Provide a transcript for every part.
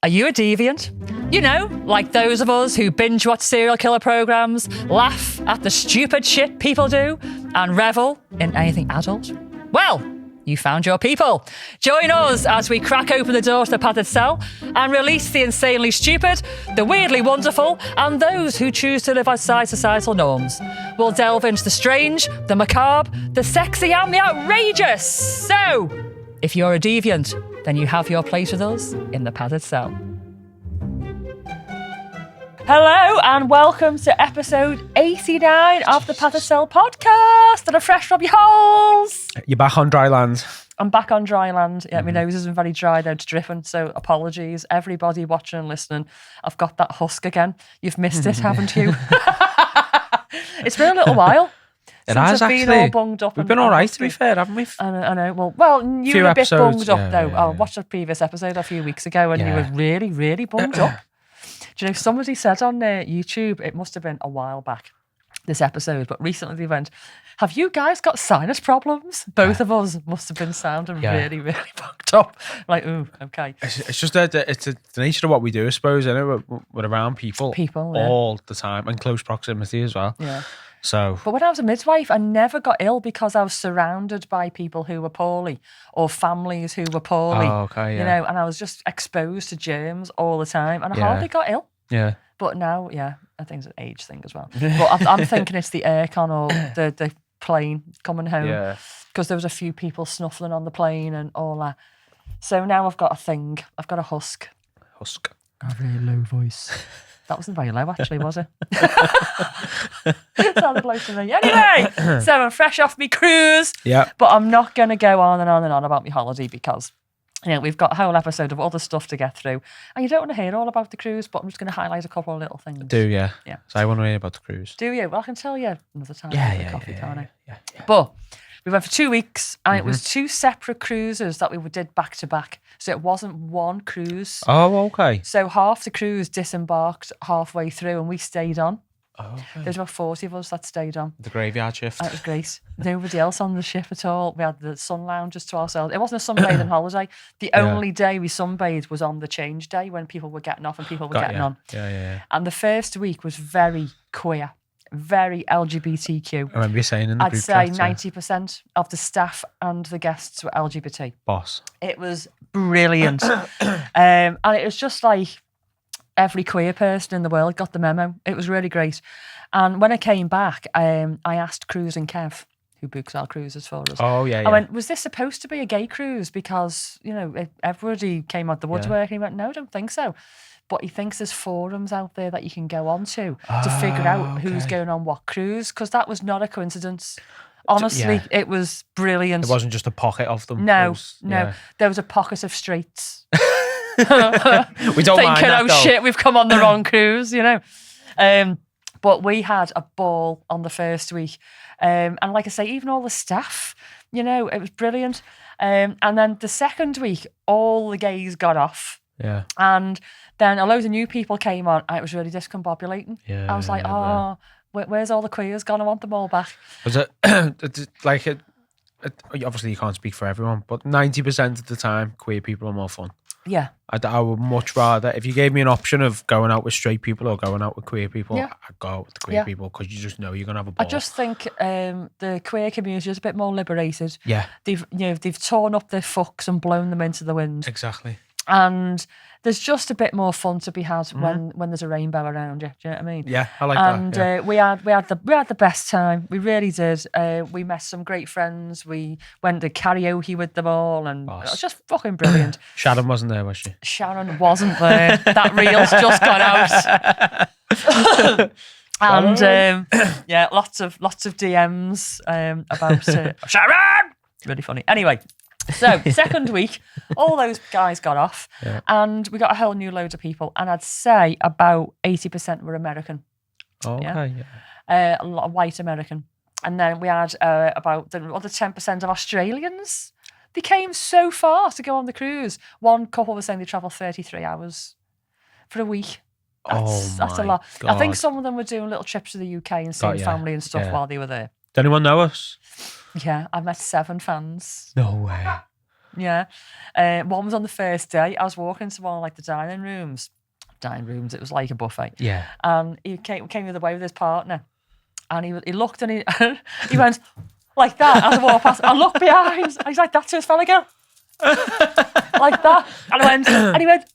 Are you a deviant? You know, like those of us who binge watch serial killer programs, laugh at the stupid shit people do, and revel in anything adult? Well, you found your people. Join us as we crack open the door to the padded cell and release the insanely stupid, the weirdly wonderful, and those who choose to live outside societal norms. We'll delve into the strange, the macabre, the sexy, and the outrageous. So, if you're a deviant, then you have your place with us in the padded cell. Hello and welcome to episode 89 of the Padded Cell podcast that are fresh from your holes. You're back on dry land. I'm back on dry land. Yeah, my nose isn't very dry though, it's dripping, so apologies. Everybody watching and listening, I've got that husk again. You've missed it, haven't you? It's been a little while. It has I've actually. been all bunged up. We've been all right, to be fair, haven't we? I know. Well, you Few were a bit episodes, bunged up yeah, though. yeah, I watched a previous episode a few weeks ago and you Yeah. were really, really bunged up. Do you know, somebody said on YouTube, it must have been a while back, this episode, but recently they went, have you guys got sinus problems? Both of us must have been sounding really, really fucked up. Like, ooh, okay. It's just it's the nature of what we do, I suppose, isn't it? We're around people all the time, and close proximity as well. Yeah. So, But when I was a midwife, I never got ill because I was surrounded by people who were poorly or families who were poorly. Oh, okay, You yeah. know, and I was just exposed to germs all the time and I Yeah. hardly got ill. yeah. But now, yeah, I think it's an age thing as well. But I'm thinking it's the aircon or the plane coming home. Yeah. Because there was a few people snuffling on the plane and all that. So now I've got a thing. I've got a husk. Husk. A really low voice. That wasn't very low, actually, was it? It sounded low to me. Anyway, so I'm fresh off my cruise. Yeah. But I'm not going to go on and on and on about my holiday because, you know, we've got a whole episode of other stuff to get through. And you don't want to hear all about the cruise, but I'm just going to highlight a couple of little things. Yeah. So I want to hear about the cruise. Do you? Well, I can tell you another time. Yeah. Coffee, can't I? Yeah. But we went for 2 weeks and it was two separate cruises that we did back to back. So it wasn't one cruise. Oh, okay. So half the cruise disembarked halfway through and we stayed on. Oh, okay. There was about 40 of us that stayed on. The graveyard shift. And it was great. Nobody else on the ship at all. We had the sun lounges to ourselves. It wasn't a sunbathing holiday. The only day we sunbathed was on the change day when people were getting off and people were getting on. Yeah. And the first week was very queer, very LGBTQ. I remember you saying in the I'd group say chat, 90% of the staff and the guests were LGBT. boss. It was brilliant. And it was just like every queer person in the world got the memo. It was really great. And when I came back, I asked Cruise and Kev, who books our cruises for us. Oh, yeah. I went, was this supposed to be a gay cruise? Because, you know, everybody came out the woodwork and he went, no, I don't think so. But he thinks there's forums out there that you can go on to figure out who's going on what cruise, because that was not a coincidence. Honestly, it was brilliant. It wasn't just a pocket of them. No. There was a pocket of straights. We don't mind Thinking, that, oh though. shit, we've come on the wrong cruise, you know. But we had a ball on the first week. And like I say, even all the staff, you know, it was brilliant. And then the second week, all the gays got off. Yeah. And then a load of new people came on and it was really discombobulating. Yeah. I was like, where's all the queers gone? I want them all back. Was it like it? Obviously, you can't speak for everyone, but 90% of the time, queer people are more fun. Yeah. I would much rather, if you gave me an option of going out with straight people or going out with queer people, I'd go out with the queer people because you just know you're going to have a ball. I just think the queer community is a bit more liberated. Yeah. They've torn up their fucks and blown them into the wind. Exactly. And there's just a bit more fun to be had when there's a rainbow around you. Do you know what I mean? Yeah, I like that. Yeah. And we had the best time. We really did. We met some great friends. We went to karaoke with them all, and it was just fucking brilliant. Sharon wasn't there, was she? Sharon wasn't there. That reel's just gone out. And lots of DMs about Sharon. Really funny. Anyway. So, second week, all those guys got off and we got a whole new load of people. And I'd say about 80% were American. Oh, okay, a lot of white American. And then we had about the other 10% of Australians. They came so far to go on the cruise. One couple was saying they travelled 33 hours for a week. That's a lot. God. I think some of them were doing little trips to the UK and seeing family and stuff while they were there. Does anyone know us? Yeah, I met 7 fans. No way. Yeah. One was on the first day. I was walking to one of like the dining rooms. It was like a buffet. Yeah. And he came the other way with his partner. And he looked and he went like that as I walked past. I looked behind and he's like, that's who his fella girl. Like that. And he went,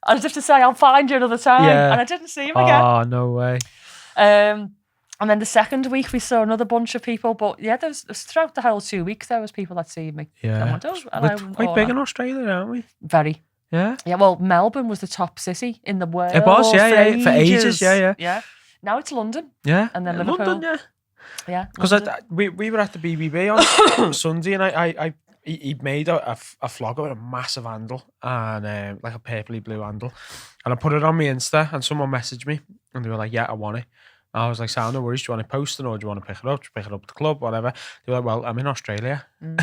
as if to say, I'll find you another time. Yeah. And I didn't see him again. Oh, no way. And then the second week we saw another bunch of people. But yeah, there was throughout the whole 2 weeks, there was people that see me. Yeah. Went, oh, hello, We're quite big in Australia, aren't we? Very. Yeah. Yeah, well, Melbourne was the top city in the world. It was, yeah, for ages, yeah. Yeah. Now it's London. Yeah. And then Liverpool. London, yeah. Yeah. Because we were at the BBB on Sunday, and he made a flogger with a massive handle and like a purpley blue handle, and I put it on my Insta, and someone messaged me and they were like, "Yeah, I want it." I was like, "Sound, no worries. Do you want to post it or do you want to pick it up? Just pick it up at the club, whatever." They were like, "Well, I'm in Australia." Yeah.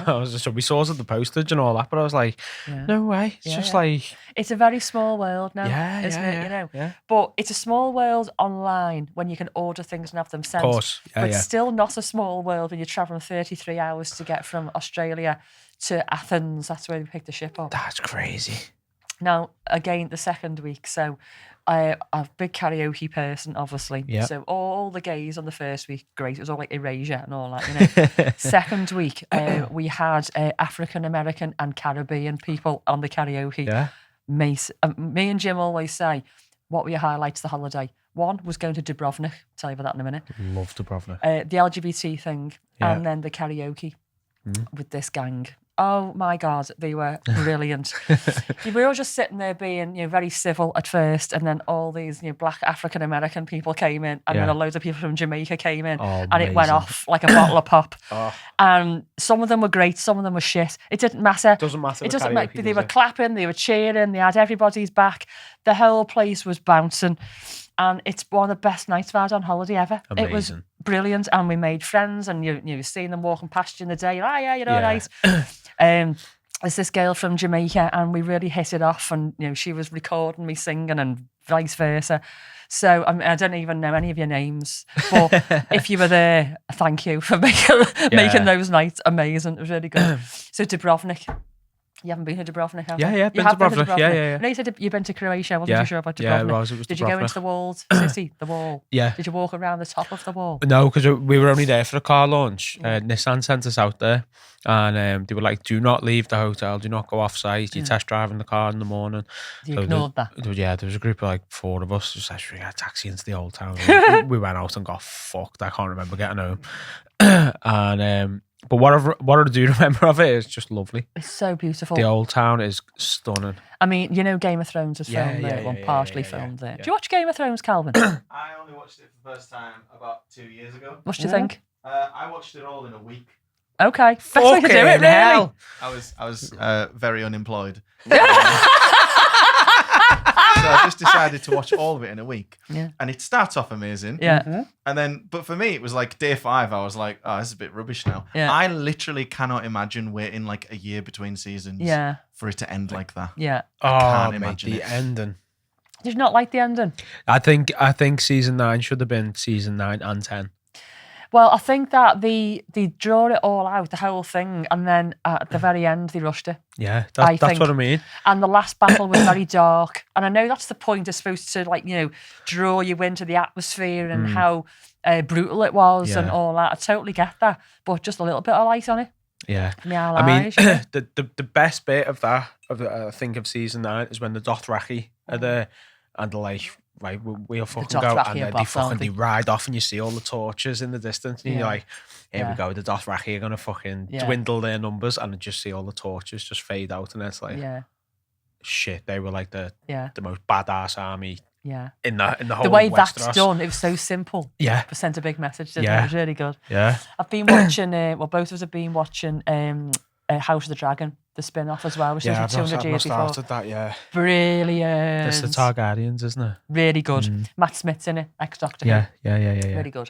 I was just, so we sorted the postage and all that, but I was like, no way. It's just like, it's a very small world now, isn't it? You know, but it's a small world online when you can order things and have them sent. Of course, but it's still not a small world when you're traveling 33 hours to get from Australia to Athens. That's where we picked the ship up. That's crazy. Now, again, the second week, so I'm a big karaoke person, obviously. Yeah. So all the gays on the first week, great. It was all like Erasure and all that, you know. Second week, we had African American and Caribbean people on the karaoke. Yeah. Me and Jim always say, what were your highlights of the holiday? One was going to Dubrovnik. I'll tell you about that in a minute. Love Dubrovnik. The LGBT thing, and then the karaoke with this gang. Oh my God, they were brilliant. We were all just sitting there being, very civil at first, and then all these, black African American people came in, and then a load of people from Jamaica came in, and it went off like a bottle of pop. And some of them were great, some of them were shit. It didn't matter. Doesn't matter. It doesn't matter. They were clapping, they were cheering, they had everybody's back. The whole place was bouncing. And it's one of the best nights I've had on holiday ever. Amazing. It was brilliant, and we made friends, and you seen them walking past you in the day. Nice. There's this girl from Jamaica, and we really hit it off, and she was recording me singing, and vice versa. So I don't even know any of your names, but if you were there, thank you for making those nights amazing. It was really good. So Dubrovnik. You haven't been to Dubrovnik, have you? Yeah, been to Dubrovnik. Yeah. No, you said you've been to Croatia. I wasn't too sure about Dubrovnik. Yeah, it was Did you go into the walled city, the wall? Yeah. Did you walk around the top of the wall? No, because we were only there for a car launch. Nissan sent us out there, and they were like, do not leave the hotel, do not go off-site, you're test driving the car in the morning. You ignored that? Yeah, there was a group of like 4 of us, just like, we got a taxi into the old town. We went out and got fucked. I can't remember getting home. And but what I do remember of it is just lovely. It's so beautiful. The old town is stunning. I mean, Game of Thrones was filmed there, partially filmed there. Do you watch Game of Thrones, Calvin? I only watched it for the first time about 2 years ago. What do you think? I watched it all in a week. Okay, best way to do it, really. Hell. I was very unemployed. So I just decided to watch all of it in a week. Yeah. And it starts off amazing. Yeah. And then, but for me, it was like day 5. I was like, oh, this is a bit rubbish now. Yeah. I literally cannot imagine waiting like a year between seasons for it to end like that. Yeah. I can't imagine the ending. Did you not like the ending? I think season 9 should have been season 9 and 10. Well, I think that they draw it all out, the whole thing, and then at the very end, they rushed it. Yeah, that's what I mean. And the last battle was very dark. And I know that's the point. It's supposed to, draw you into the atmosphere and how brutal it was and all that. I totally get that. But just a little bit of light on it. Yeah. I mean, the best bit of that, I think, of season 9 is when the Dothraki are there and they're like, right, we'll fucking go, and they ride off, and you see all the torches in the distance, and you're like, here we go, the Dothraki are gonna fucking dwindle their numbers, and just see all the torches just fade out, and it's like, shit, they were like the most badass army. Yeah, in the whole. The way Westeros. That's done, it was so simple. Yeah, it sent a big message. Didn't it? It was really good. Yeah, I've been watching. Both of us have been watching House of the Dragon, the spin-off as well, which is 200 years before. Started that, yeah. Brilliant. It's the Targaryens, isn't it? Really good. Matt Smith's in it, ex-Doctor. Yeah. Really good.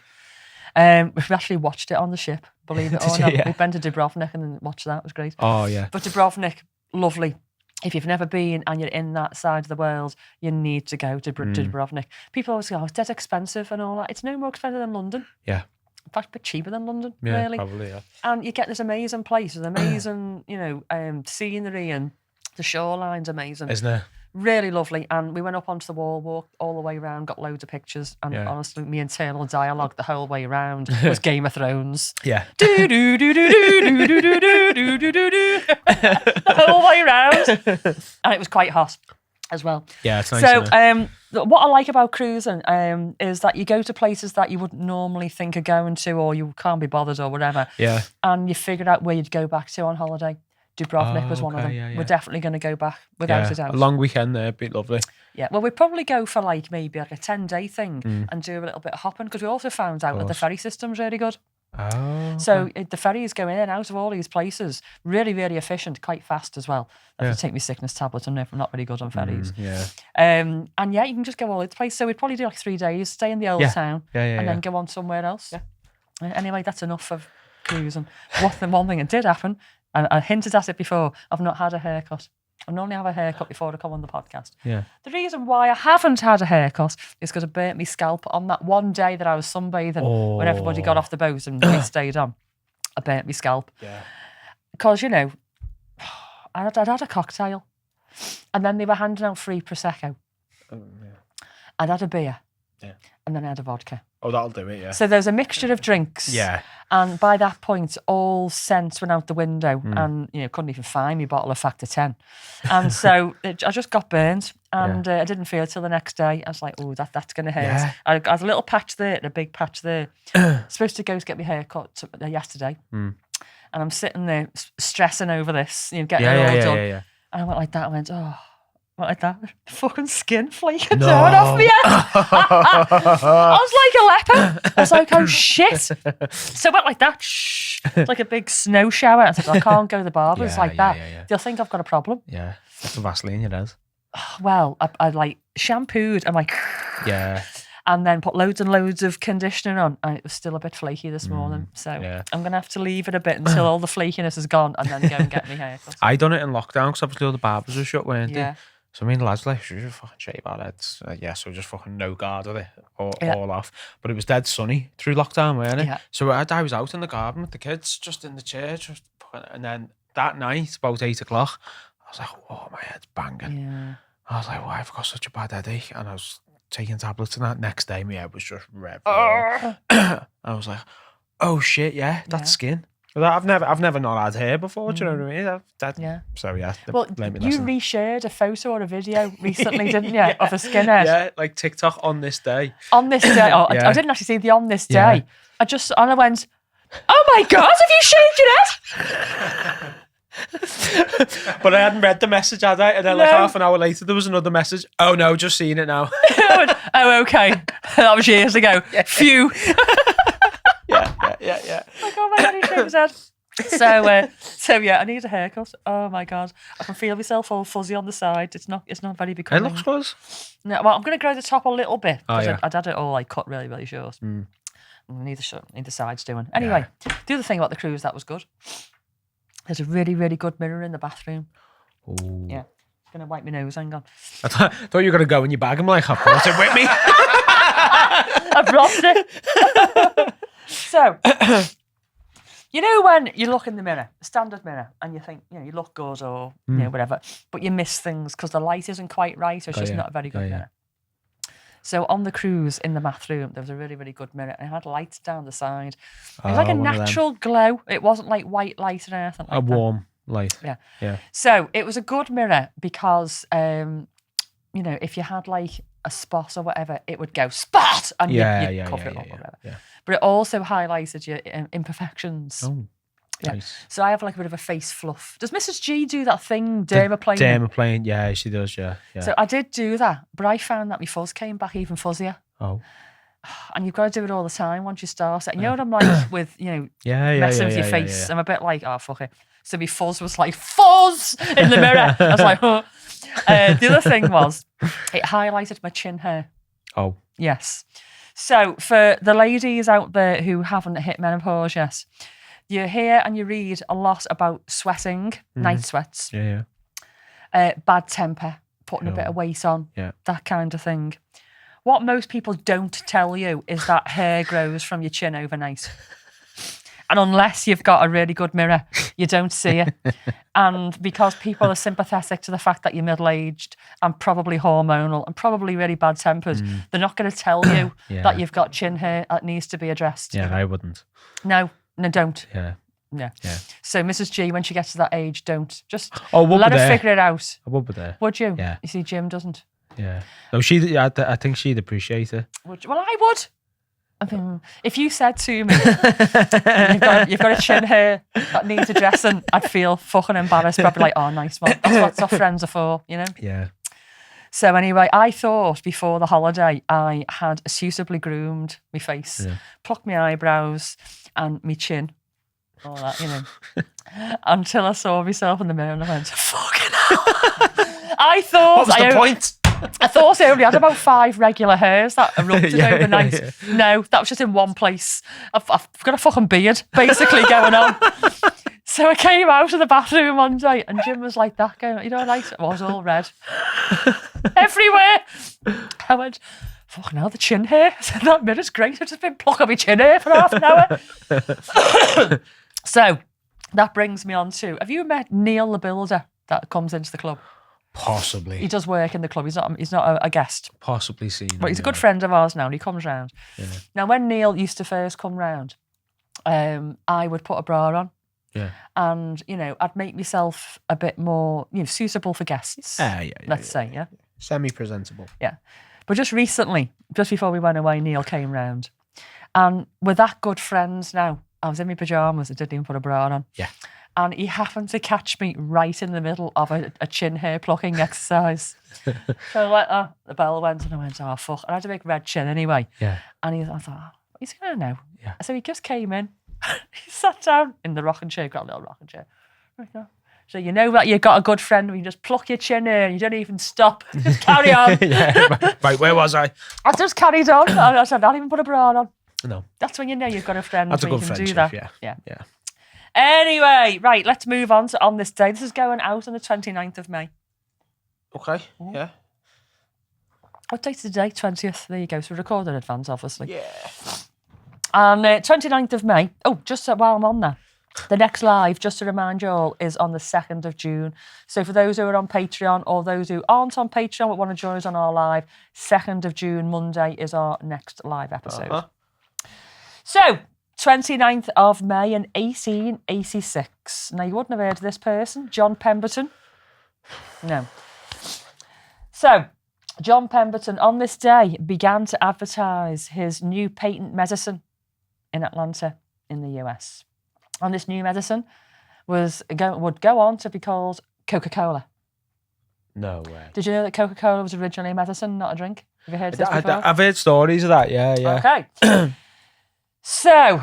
We've actually watched it on the ship, believe it or not. We've been to Dubrovnik and then watched that. It was great. Oh, yeah. But Dubrovnik, lovely. If you've never been and you're in that side of the world, you need to go to Dubrovnik. People always go, oh, it's dead expensive and all that. It's no more expensive than London. Yeah. in fact, a bit cheaper than London, Yeah, really. probably, yeah. And you get this amazing place, an amazing, scenery, and the shoreline's amazing. Isn't it? Really lovely. And we went up onto the wall, walked all the way around, got loads of pictures. And honestly, my internal dialogue the whole way around was Game of Thrones. Yeah. Do do do do do do do do do do do do the whole way around. And it was quite hot as well. Yeah, it's nice. So, what I like about cruising is that you go to places that you wouldn't normally think of going to, or you can't be bothered, or whatever. Yeah. And you figure out where you'd go back to on holiday. Dubrovnik was one of them. Yeah. We're definitely going to go back without a doubt. A long weekend there, be lovely. Yeah, well, we'd probably go for maybe a 10-day thing and do a little bit of hopping, because we also found out that the ferry system's really good. Oh. Okay. So the ferries go in and out of all these places, really, really efficient, quite fast as well. I have to take my sickness tablets, and I'm not really good on ferries. And you can just go all over the place. So we'd probably do 3 days, stay in the old town, and then go on somewhere else. Yeah. Anyway, that's enough of cruising. One thing that did happen, and I hinted at it before, I've not had a haircut. I normally have a haircut before I come on the podcast. Yeah. The reason why I haven't had a haircut is because I burnt my scalp on that one day that I was sunbathing when everybody got off the boat and we stayed on. I burnt my scalp. Yeah. Because, I'd had a cocktail, and then they were handing out free Prosecco. I'd had a beer. Yeah. And then I had a vodka. Oh, that'll do it, yeah. So there's a mixture of drinks. Yeah. And by that point, all sense went out the window, and couldn't even find me bottle of Factor 10. And so I just got burnt, and I didn't feel it till the next day. I was like, oh, that's going to hurt. Yeah. I had a little patch there and a big patch there. Supposed to go to get my hair cut yesterday. And I'm sitting there stressing over this, getting it all done. Yeah. And I went like that. I went, oh. Like that, fucking skin flaking down off me head. I was like a leper. I was like, oh shit. So I went like that, like a big snow shower. I said, I can't go to the barber's like that. They'll think I've got a problem. Yeah, that's the Vaseline it is. Well, I like shampooed and and then put loads and loads of conditioner on, and it was still a bit flaky this morning. So I'm going to have to leave it a bit until all the flakiness is gone, and then go and get me hair cut. I done it in lockdown because obviously all the barbers were shut, weren't they? So me and the lads were like, should we just fucking shave our heads? So we just fucking no guard with it, all off. But it was dead sunny through lockdown, weren't it? Yeah. So I was out in the garden with the kids, just in the chair, and then that night, about 8 o'clock, I was like, oh, my head's banging. Yeah. I was like, why have I got such a bad headache? And I was taking tablets, and that next day, my head was just red. I was like, oh shit, that's skin. I've never not had hair before. Do you know what I mean? So Well, you reshared a photo or a video recently, didn't you, of a skinhead? Yeah, like TikTok on this day. On this day. Oh, I didn't actually see the on this day. I went, oh my god, have you shaved your head? But I hadn't read the message, had I? And then like half an hour later, there was another message. Oh no, just seeing it now. Oh, okay. That was years ago. Phew. Yeah. Like, oh my god, he shaved his head. So I need a haircut. Oh my god, I can feel myself all fuzzy on the side. It's not very becoming. It looks good. No, well, I'm going to grow the top a little bit because I'd had it all like cut really, really short. I need the sides doing. Anyway, the other thing about the cruise that was good. There's a really, really good mirror in the bathroom. Ooh. Yeah, I'm gonna wipe my nose. Hang on. I thought you were gonna go in your bag. I'm like, I brought it with me. I brought it. So, when you look in the mirror, standard mirror, and you think, you look good or whatever, but you miss things because the light isn't quite right, or it's just not a very good mirror. So on the cruise in the bathroom, there was a really, really good mirror, and it had lights down the side. It was like a natural glow. It wasn't like white light or anything like that. Warm light. Yeah. So it was a good mirror because, if you had like a spot or whatever, it would go spot, and you'd cover it up or whatever. Yeah. But it also highlighted your imperfections. Oh, yeah. Nice. So I have like a bit of a face fluff. Does Mrs. G do that thing, dermaplane? Dermaplane, yeah, she does, yeah. So I did do that, but I found that my fuzz came back even fuzzier. Oh. And you've got to do it all the time once you start it. And you know what I'm like with, messing with your face? I'm a bit like, oh, fuck it. So my fuzz was like, fuzz in the mirror. I was like, oh. The other thing was, it highlighted my chin hair. Oh. Yes. So for the ladies out there who haven't hit menopause yet, you hear and you read a lot about sweating, night sweats, bad temper, putting a bit of weight on, that kind of thing. what most people don't tell you is that hair grows from your chin overnight. And unless you've got a really good mirror, you don't see it. And because people are sympathetic to the fact that you're middle-aged and probably hormonal and probably really bad-tempered, they're not going to tell you that you've got chin hair that needs to be addressed. Yeah, I wouldn't. No, don't. Yeah. Yeah. Yeah. So Mrs. G, when she gets to that age, don't. Just let her figure it out. I would be there. Would you? Yeah. You see, Jim doesn't. Yeah. No, I think she'd appreciate it. Would you? Well, I would. I mean, if you said to me, you've got a chin hair that needs addressing, I'd feel fucking embarrassed. Probably like, oh, nice one. That's what friends are for, you know? Yeah. So anyway, I thought before the holiday I had suitably groomed my face, plucked my eyebrows and my chin, all that, you know, until I saw myself in the mirror and I went, fucking hell. I thought... What was the point? I thought I only had about 5 regular hairs that erupted overnight. Yeah. No, that was just in one place. I've got a fucking beard, basically, going on. So I came out of the bathroom one day and Jim was like that, going, you know, like, it was all red. Everywhere. I went, fucking hell, the chin hair. I said, that mirror's great. I've just been plucking my chin hair for half an hour. So that brings me on to, have you met Neil the Builder that comes into the club? Possibly. He does work in the club. He's not a guest. Possibly seen. But he's a good friend of ours now and he comes round. Yeah. Now, when Neil used to first come round, I would put a bra on. Yeah. And, you know, I'd make myself a bit more, you know, suitable for guests. Let's say, yeah. Semi-presentable. Yeah. But just recently, just before we went away, Neil came round. And we're that good friends now. I was in my pyjamas. I didn't even put a bra on. Yeah. And he happened to catch me right in the middle of a chin hair plucking exercise. So like, the bell went and I went, oh, fuck. And I had a big red chin anyway. Yeah. And I thought, oh, he's going to know. Yeah. So he just came in. He sat down in the rocking chair, got a little rocking chair. So you know that you've got a good friend when you just pluck your chin hair and you don't even stop. Just carry on. Right, where was I? I just carried on. I said, I'll even put a bra on. No. That's when you know you've got a friend. That's a good friendship, do that. Yeah. Anyway, right, let's move on to On This Day. This is going out on the 29th of May. Okay, yeah. What date's the day? 20th. There you go. So we record in advance, obviously. Yeah. And 29th of May. Oh, just while I'm on there. The next live, just to remind you all, is on the 2nd of June. So for those who are on Patreon or those who aren't on Patreon but want to join us on our live, 2nd of June, Monday, is our next live episode. So, 29th of May in 1886. Now, you wouldn't have heard of this person, John Pemberton. No. So, John Pemberton, on this day, began to advertise his new patent medicine in Atlanta, in the US. And this new medicine would go on to be called Coca-Cola. No way. Did you know that Coca-Cola was originally a medicine, not a drink? Have you heard this before? I've heard stories of that, yeah. Okay. So,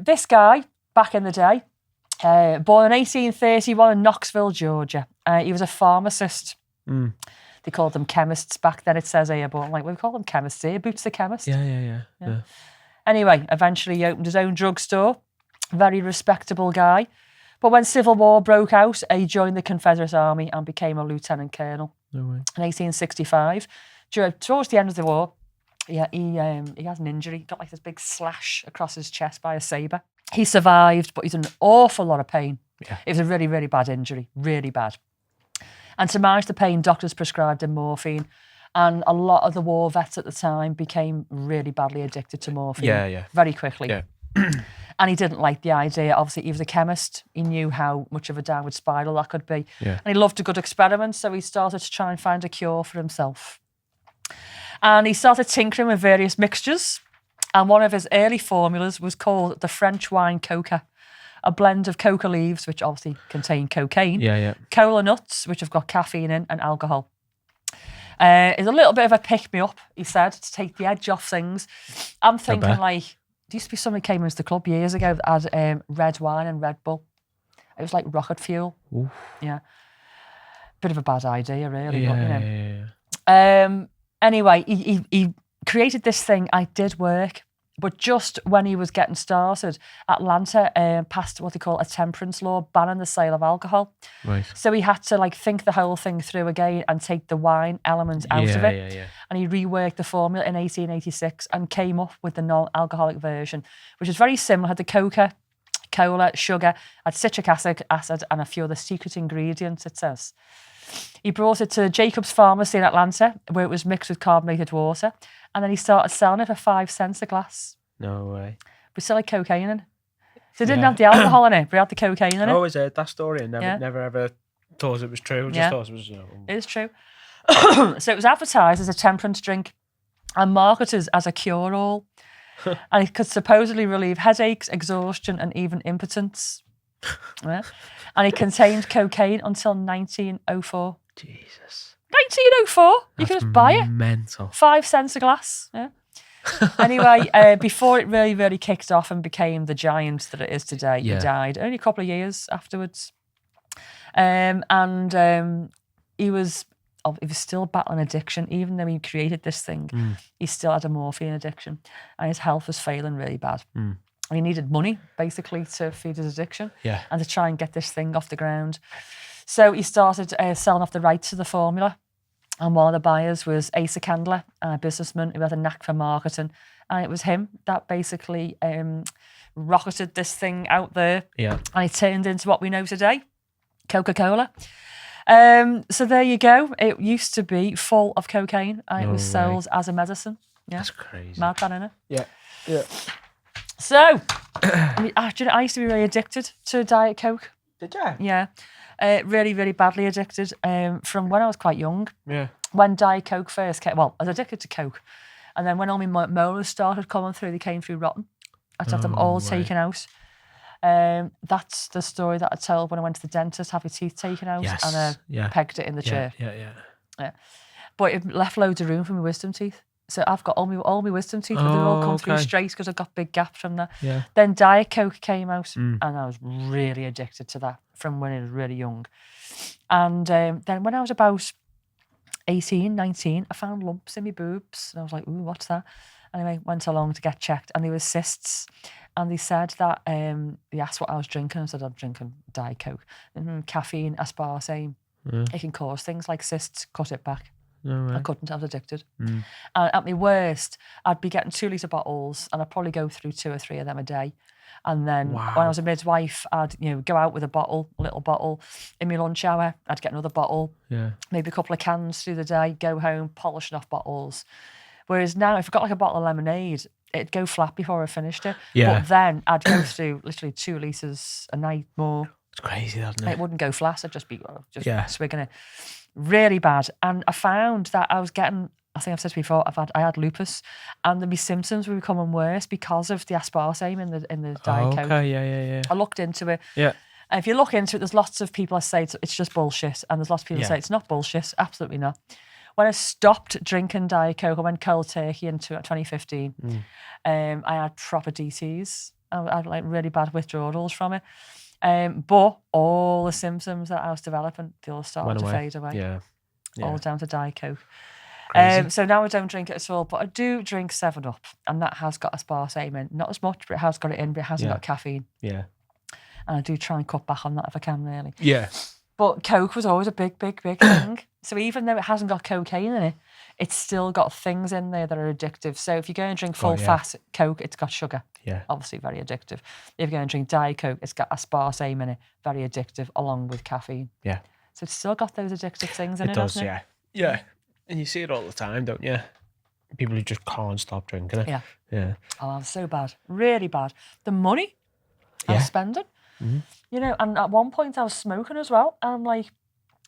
this guy, back in the day, born in 1831 in Knoxville, Georgia. He was a pharmacist. They called them chemists back then, it says here, but I'm like, we call them chemists here. Boots the chemist. Yeah. Anyway, eventually he opened his own drugstore. Very respectable guy. But when Civil War broke out, he joined the Confederate Army and became a lieutenant colonel. No way. In 1865. Towards the end of the war, he had an injury. He got like this big slash across his chest by a sabre. He survived, but he's in an awful lot of pain. Yeah. It was a really, really bad injury. Really bad. And to manage the pain, doctors prescribed him morphine. And a lot of the war vets at the time became really badly addicted to morphine. Yeah. Very quickly. Yeah. And he didn't like the idea. Obviously, he was a chemist. He knew how much of a downward spiral that could be. Yeah. And he loved a good experiment, so he started to try and find a cure for himself. And he started tinkering with various mixtures. And one of his early formulas was called the French wine coca, a blend of coca leaves, which obviously contain cocaine, cola nuts, which have got caffeine in, and alcohol. It's a little bit of a pick-me-up, he said, to take the edge off things. I'm thinking like, there used to be somebody came into the club years ago that had red wine and Red Bull. It was like rocket fuel. Oof. Yeah. Bit of a bad idea, really. Yeah. Anyway, he created this thing. I did work But just when he was getting started, Atlanta passed what they call a temperance law banning the sale of alcohol. Right. So he had to like think the whole thing through again and take the wine element out of it. Yeah. And he reworked the formula in 1886 and came up with the non-alcoholic version, which is very similar. Had the Coca-Cola, sugar, had citric acid, and a few other secret ingredients, it says. He brought it to Jacob's Pharmacy in Atlanta, where it was mixed with carbonated water, and then he started selling it for 5 cents a glass. No way. But still had cocaine in it. So it didn't have the alcohol in it, but it had the cocaine in it. I always heard that story and never ever thought it was true. Just thought it was. It is true. So it was advertised as a temperance drink and marketed as a cure-all. And it could supposedly relieve headaches, exhaustion, and even impotence. Yeah. And it contained cocaine until 1904. Jesus. 1904? You could just buy it. Mental. 5 cents a glass. Yeah. Anyway, before it really, really kicked off and became the giant that it is today, he died only a couple of years afterwards. He was still battling addiction, even though he created this thing. He still had a morphine addiction, and his health was failing really bad. And he needed money, basically, to feed his addiction and to try and get this thing off the ground. So he started selling off the rights to the formula. And one of the buyers was Asa Candler, a businessman who had a knack for marketing. And it was him that basically rocketed this thing out there. Yeah. And it turned into what we know today, Coca-Cola. So there you go. It used to be full of cocaine, and it was sold as a medicine. Yeah. That's crazy. Mad that, innit? Yeah. So, I used to be really addicted to Diet Coke. Did you? Yeah. Really, really badly addicted from when I was quite young. Yeah. When Diet Coke first came, I was addicted to Coke. And then when all my molars started coming through, they came through rotten. I had to have them all taken out. That's the story that I told when I went to the dentist, have your teeth taken out, and I pegged it in the chair. Yeah. But it left loads of room for my wisdom teeth. So I've got all my wisdom teeth, but they've all come through straight because I've got big gaps from that. Yeah. Then Diet Coke came out, and I was really addicted to that from when I was really young. And then when I was about 18, 19, I found lumps in my boobs, and I was like, ooh, what's that? Anyway, went along to get checked, and there were cysts. And they said that, they asked what I was drinking. I said, I'm drinking Diet Coke. Caffeine, aspartame, it can cause things like cysts, cut it back. No, I couldn't, I was addicted. And at my worst, I'd be getting 2 litre bottles, and I'd probably go through 2 or 3 of them a day. And then when I was a midwife, I'd go out with a little bottle. In my lunch hour, I'd get another bottle, maybe a couple of cans through the day, go home, polishing off bottles. Whereas now, if I got like a bottle of lemonade, it'd go flat before I finished it. Yeah. But then I'd go through literally 2 litres a night more. It's crazy, isn't it? It wouldn't go flat. I'd just be swigging it. Really bad. And I found that I was getting, I think I've said before, I had lupus, and my symptoms were becoming worse because of the aspartame in the Diet Coke. Okay, yeah. I looked into it. Yeah. And if you look into it, there's lots of people that say it's just bullshit, and there's lots of people that say it's not bullshit. Absolutely not. When I stopped drinking Diet Coke, I went cold turkey in 2015. I had proper DTs. I had like really bad withdrawals from it. But all the symptoms that I was developing, they all started to fade away. Yeah. All down to Diet Coke. So now I don't drink it at all, but I do drink 7-Up, and that has got aspartame in. Not as much, but it has got it in, but it hasn't got caffeine. Yeah. And I do try and cut back on that if I can, really. Yeah. But Coke was always a big thing. So even though it hasn't got cocaine in it, it's still got things in there that are addictive. So if you go and drink full-fat Coke, it's got sugar. Yeah. Obviously very addictive. If you go and drink Diet Coke, it's got aspartame in it. Very addictive, along with caffeine. Yeah. So it's still got those addictive things in it, does, hasn't it? Yeah. And you see it all the time, don't you? People who just can't stop drinking it. Yeah. Oh, I'm so bad. Really bad. The money I was spending. Mm-hmm. And at one point I was smoking as well. And I'm like,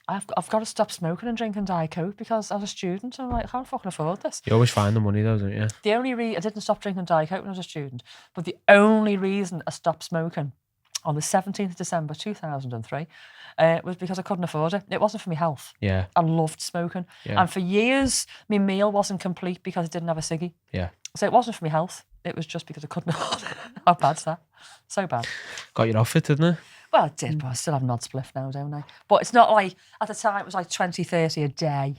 I've got to stop smoking and drinking Diet Coke because I was a student. And I'm like, I can't fucking afford this. You always find the money though, don't you? The only reason I didn't stop drinking Diet Coke when I was a student, but the only reason I stopped smoking on the 17th of December 2003 was because I couldn't afford it. It wasn't for my health. Yeah. I loved smoking. Yeah. And for years, my meal wasn't complete because I didn't have a ciggy. Yeah. So it wasn't for my health. It was just because I couldn't afford it. How bad's that? So bad. Got you off it, didn't it? Well, it did, but I still have an odd spliff now, don't I? But it's not like, at the time, it was like 20, 30 a day.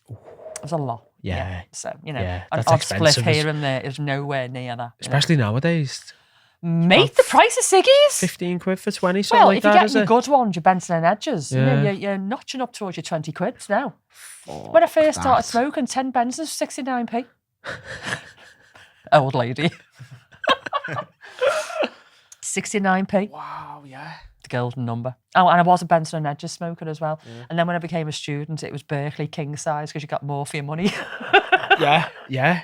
It was a lot. Yeah. So, you know, Yeah, an that's odd split expensive here and there is nowhere near that. Especially nowadays. Mate, the price of ciggies. 15 quid for 20, something Well, like if you're that, getting is your it? good ones, your Benson and Hedges, you know, you're notching up towards your 20 quids now. When I first started smoking, 10 Bensons, 69p. Old lady. 69p. Wow, yeah. The golden number. Oh, and I was a Benson and Hedges smoker as well. Yeah. And then when I became a student, it was Berkeley king size because you got more for your money. yeah.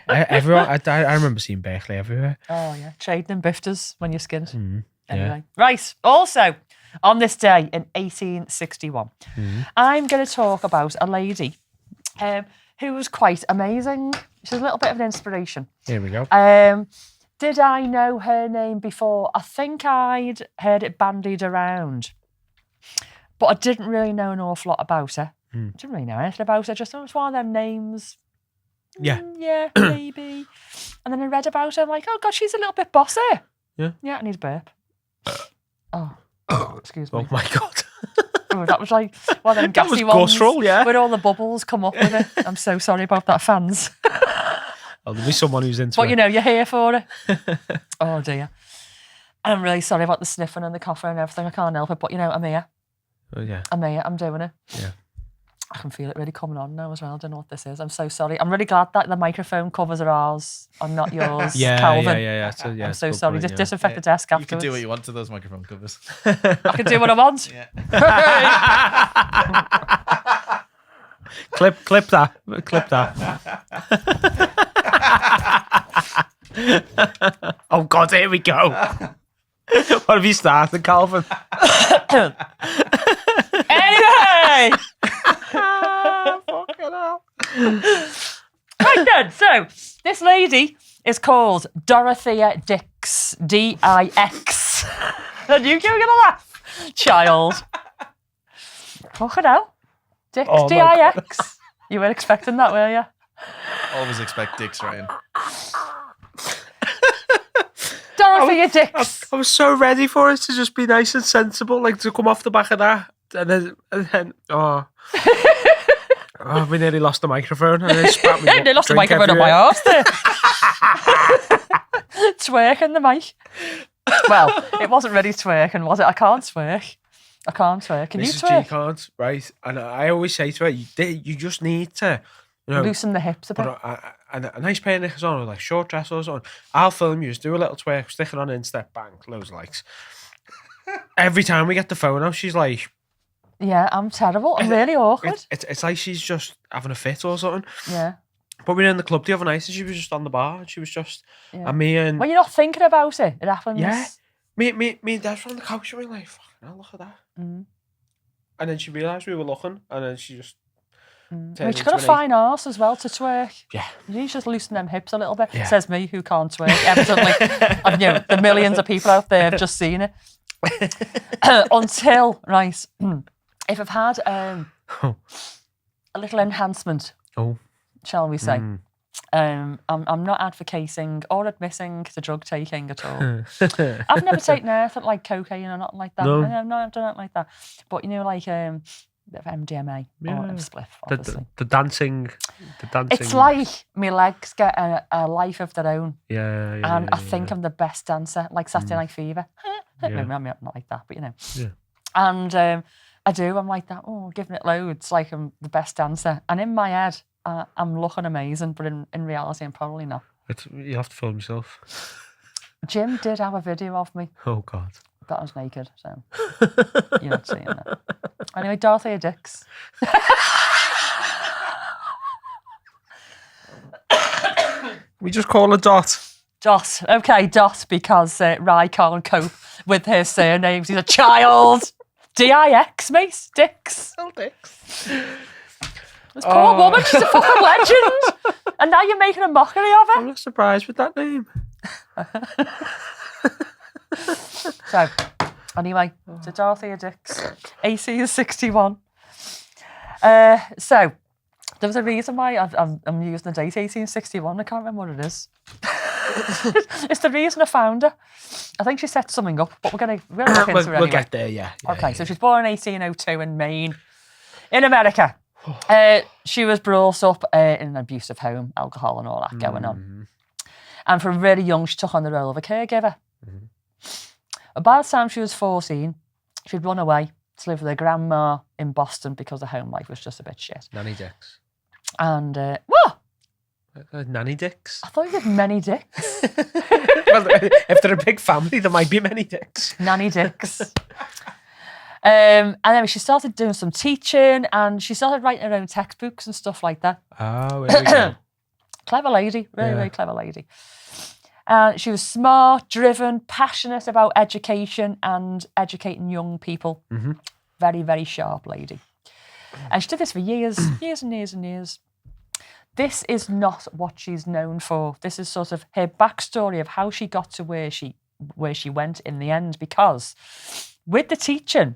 Everyone, I remember seeing Berkeley everywhere. Oh, yeah. Trading in bifters when you're skinned. Anyway. Yeah. Right. Also, on this day in 1861, I'm going to talk about a lady who was quite amazing. She's a little bit of an inspiration. Here we go. Did I know her name before? I think I'd heard it bandied around, but I didn't really know an awful lot about her. Didn't really know anything about her. Just thought it was one of them names. Yeah. Yeah, maybe. And then I read about her. I'm like, oh God, she's a little bit bossy. Yeah. Yeah, I need a burp. Oh, excuse me. Oh my God. Oh, that was like one of them That was gassy ones. guttural, yeah. Where all the bubbles come up with it. I'm so sorry about that, fans. Oh, there'll be someone who's into But it. you know, you're here for it. Oh dear. I'm really sorry about the sniffing and the coughing and everything. I can't help it, but you know, I'm here. Oh, yeah. I'm here. I'm doing it. Yeah. I can feel it really coming on now as well. I don't know what this is. I'm so sorry. I'm really glad that the microphone covers are ours and not yours, Calvin. Yeah. So, yeah, I'm so good sorry. point, Just yeah. disinfect the desk You afterwards. can do what you want to those microphone covers. I can do what I want. Yeah. Clip that. Oh God, here we go. What have you started, Calvin? Anyway! Fucking hell. Right then, so this lady is called Dorothea Dix, D-I-X. And you're going to laugh, child. Fucking hell. Dix, Oh, my D-I-X. You weren't expecting that, were you? Always expect dicks, Ryan. Dorothea Dix. I was so ready for it to just be nice and sensible, like to come off the back of that, and then we nearly lost the microphone, and then spat me. They lost the microphone on my arse there. Twerking the mic. Well, it wasn't really twerking, was it? I can't twerk. Can you Mrs. twerk? G can't, right? And I always say to her, you just need to, you know, Loosen the hips a bit. put a nice pair of knickers on, or like short dress or something. I'll film you, just do a little twerk, stick it on Insta, bang, loads of likes. Every time we get the phone out, she's like, Yeah, I'm terrible. I'm really awkward. it's like she's just having a fit or something. Yeah. But we were in the club the other night, and she was just on the bar, and she was just, Yeah. and me and When you're not thinking about it, it happens. yeah, me and Dad were on the couch, and we were like, fucking hell, look at that. Mm. And then she realised we were looking, and then she just I mean, she's got a fine arse as well to twerk. Yeah. You need to just loosen them hips a little bit. Yeah. Says me, who can't twerk. Evidently, and, you know, the millions of people out there have just seen it. Until, right, if I've had a little enhancement, shall we say, I'm not advocating or admitting to drug taking at all. I've never taken anything like cocaine or nothing like that. No. I've not done anything like that. But, you know, like a bit of MDMA or a spliff, obviously. The dancing. It's like my legs get a life of their own. Yeah. And I think I'm the best dancer, like Saturday Night Fever. Maybe I'm not like that, but you know. Yeah. And I do, I'm like that, giving it loads, like I'm the best dancer. And in my head, I'm looking amazing, but in reality, I'm probably not. You have to film yourself. Jim did have a video of me, Oh, God. but I was naked, so you're not seeing that. Anyway, Dorothea Dix. We just call her Dot. Dot. Okay, Dot, because Rye can't cope with her surnames. He's a child. D-I-X, mate. Dix. Still Dix. This poor woman, she's a fucking legend. And now you're making a mockery of her. I'm not surprised with that name. So, anyway, to Dorothea Dix. AC is 61. So, there was a reason why I'm using the date 1861. I can't remember what it is. It's the reason I found her. I think she set something up, but we're gonna look into it anyway. We'll get there, yeah. Okay, so she's born in 1802 in Maine, in America. She was brought up in an abusive home, alcohol and all that going on. And from really young, she took on the role of a caregiver. By the time she was 14, she'd run away to live with her grandma in Boston because the home life was just a bit shit. Nanny dicks. And, what? Nanny dicks? I thought you said many dicks. Well, if they're a big family, there might be many dicks. Nanny dicks. And then she started doing some teaching and she started writing her own textbooks and stuff like that. Oh, there we go. Clever lady, very clever lady. She was smart, driven, passionate about education and educating young people. Very, very sharp lady. And she did this for years, years and years and years. This is not what she's known for. This is sort of her backstory of how she got to where she went in the end, because with the teaching,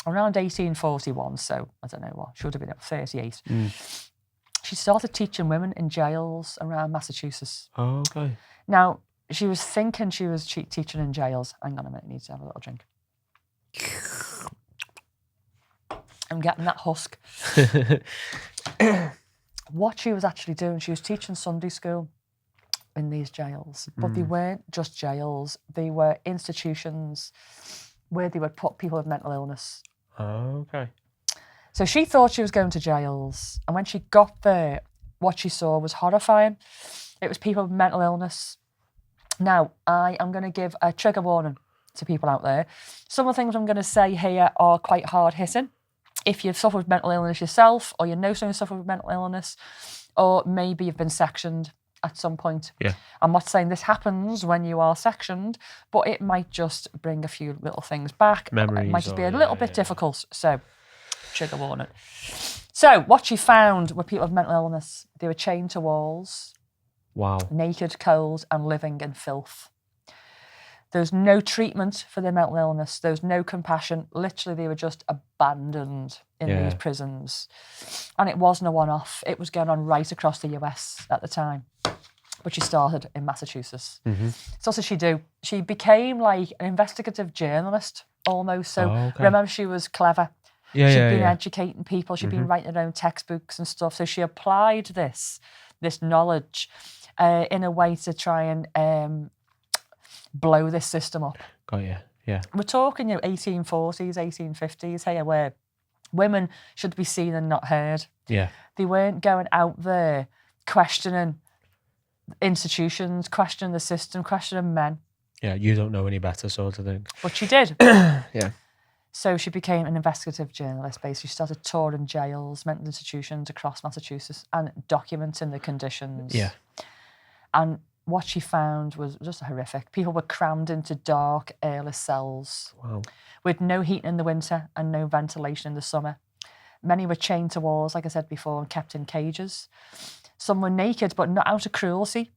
around 1841, so I don't know what, she would have been at 38, she started teaching women in jails around Massachusetts. Oh, okay. Now, she was thinking she was teaching in jails. Hang on a minute, I need to have a little drink. I'm getting that husk. What she was actually doing, she was teaching Sunday school in these jails, but they weren't just jails. They were institutions where they would put people with mental illness. Oh, okay. So she thought she was going to jails, and when she got there, what she saw was horrifying. It was people with mental illness. Now, I am going to give a trigger warning to people out there. Some of the things I'm going to say here are quite hard-hitting. If you've suffered with mental illness yourself, or you know someone who's suffered with mental illness, or maybe you've been sectioned at some point. Yeah. I'm not saying this happens when you are sectioned, but it might just bring a few little things back. Memories. It might just be a little bit difficult. So, trigger warning. So, what she found were people with mental illness. They were chained to walls. Wow. Naked, cold, and living in filth. There was no treatment for their mental illness. There was no compassion. Literally, they were just abandoned in these prisons. And it wasn't a one-off. It was going on right across the US at the time. But she started in Massachusetts. So what did she do? She became like an investigative journalist almost. So remember, she was clever. She'd been educating people. She'd been writing her own textbooks and stuff. So she applied this knowledge in a way to try and blow this system up. Got you. Yeah. We're talking, 1840s, 1850s here, where women should be seen and not heard. Yeah. They weren't going out there questioning institutions, questioning the system, questioning men. Yeah, you don't know any better, sort of thing. But she did. Yeah. So she became an investigative journalist, basically. She started touring jails, mental institutions across Massachusetts and documenting the conditions. Yeah. And what she found was just horrific. People were crammed into dark, airless cells with no heating in the winter and no ventilation in the summer. Many were chained to walls, like I said before, and kept in cages. Some were naked, but not out of cruelty,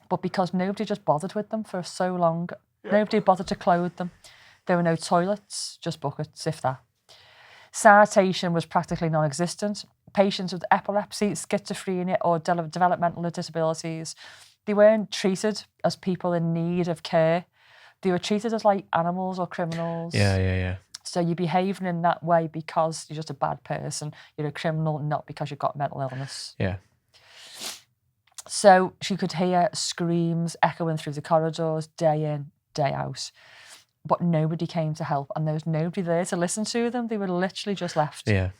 but because nobody just bothered with them for so long. Nobody bothered to clothe them. There were no toilets, just buckets, if that. Sanitation was practically non-existent. Patients with epilepsy, schizophrenia, or developmental disabilities, they weren't treated as people in need of care. They were treated as like animals or criminals. Yeah. So you're behaving in that way because you're just a bad person. You're a criminal, not because you've got mental illness. Yeah. So she could hear screams echoing through the corridors day in, day out. But nobody came to help, and there was nobody there to listen to them. They were literally just left. Yeah.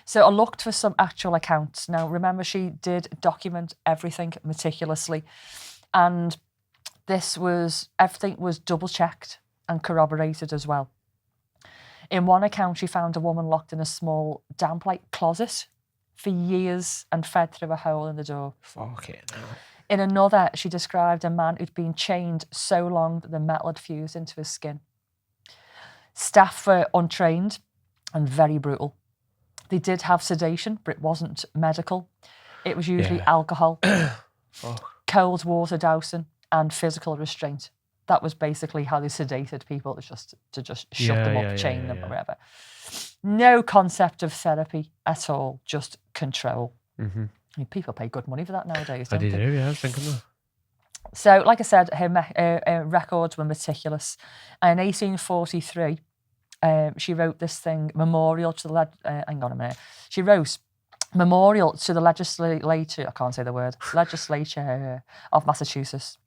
So I looked for some actual accounts. Now, remember, she did document everything meticulously. And everything was double-checked and corroborated as well. In one account, she found a woman locked in a small, damp-like closet for years and fed through a hole in the door. Fuck it now. In another, she described a man who'd been chained so long that the metal had fused into his skin. Staff were untrained and very brutal. They did have sedation, but it wasn't medical. It was usually alcohol, cold water dousing, and physical restraint. That was basically how they sedated people, to just shut them up, chain them, or whatever. No concept of therapy at all, just control. I mean, people pay good money for that nowadays, don't they? They do, yeah, I was thinking that. So, like I said, her records were meticulous. And in 1843, she wrote this thing, memorial to the hang on a minute. She wrote memorial to the legislature. I can't say the word. Legislature of Massachusetts.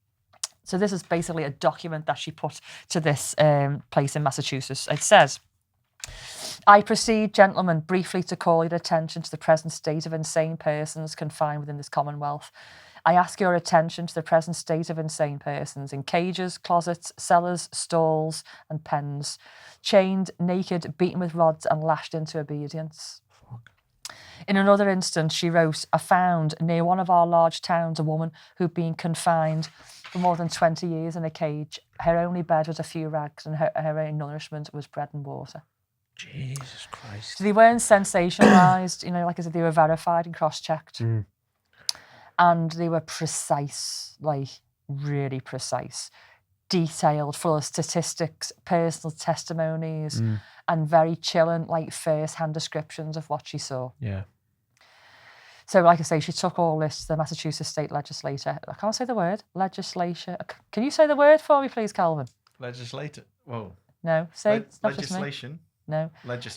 So this is basically a document that she put to this place in Massachusetts. It says, I proceed, gentlemen, briefly to call your attention to the present state of insane persons confined within this Commonwealth. I ask your attention to the present state of insane persons in cages, closets, cellars, stalls, and pens, chained, naked, beaten with rods, and lashed into obedience. In another instance, she wrote, I found near one of our large towns a woman who'd been confined for more than 20 years in a cage. Her only bed was a few rags, and her only nourishment was bread and water. Jesus Christ. So they weren't sensationalised, like I said, they were verified and cross-checked. And they were precise, like really precise, detailed, full of statistics, personal testimonies, and very chilling, like first-hand descriptions of what she saw. Yeah. So, like I say, she took all this to the Massachusetts state legislature. I can't say the word. Legislature. Can you say the word for me, please, Calvin? Legislator. Whoa. No, say it's not legislation. Just me. No.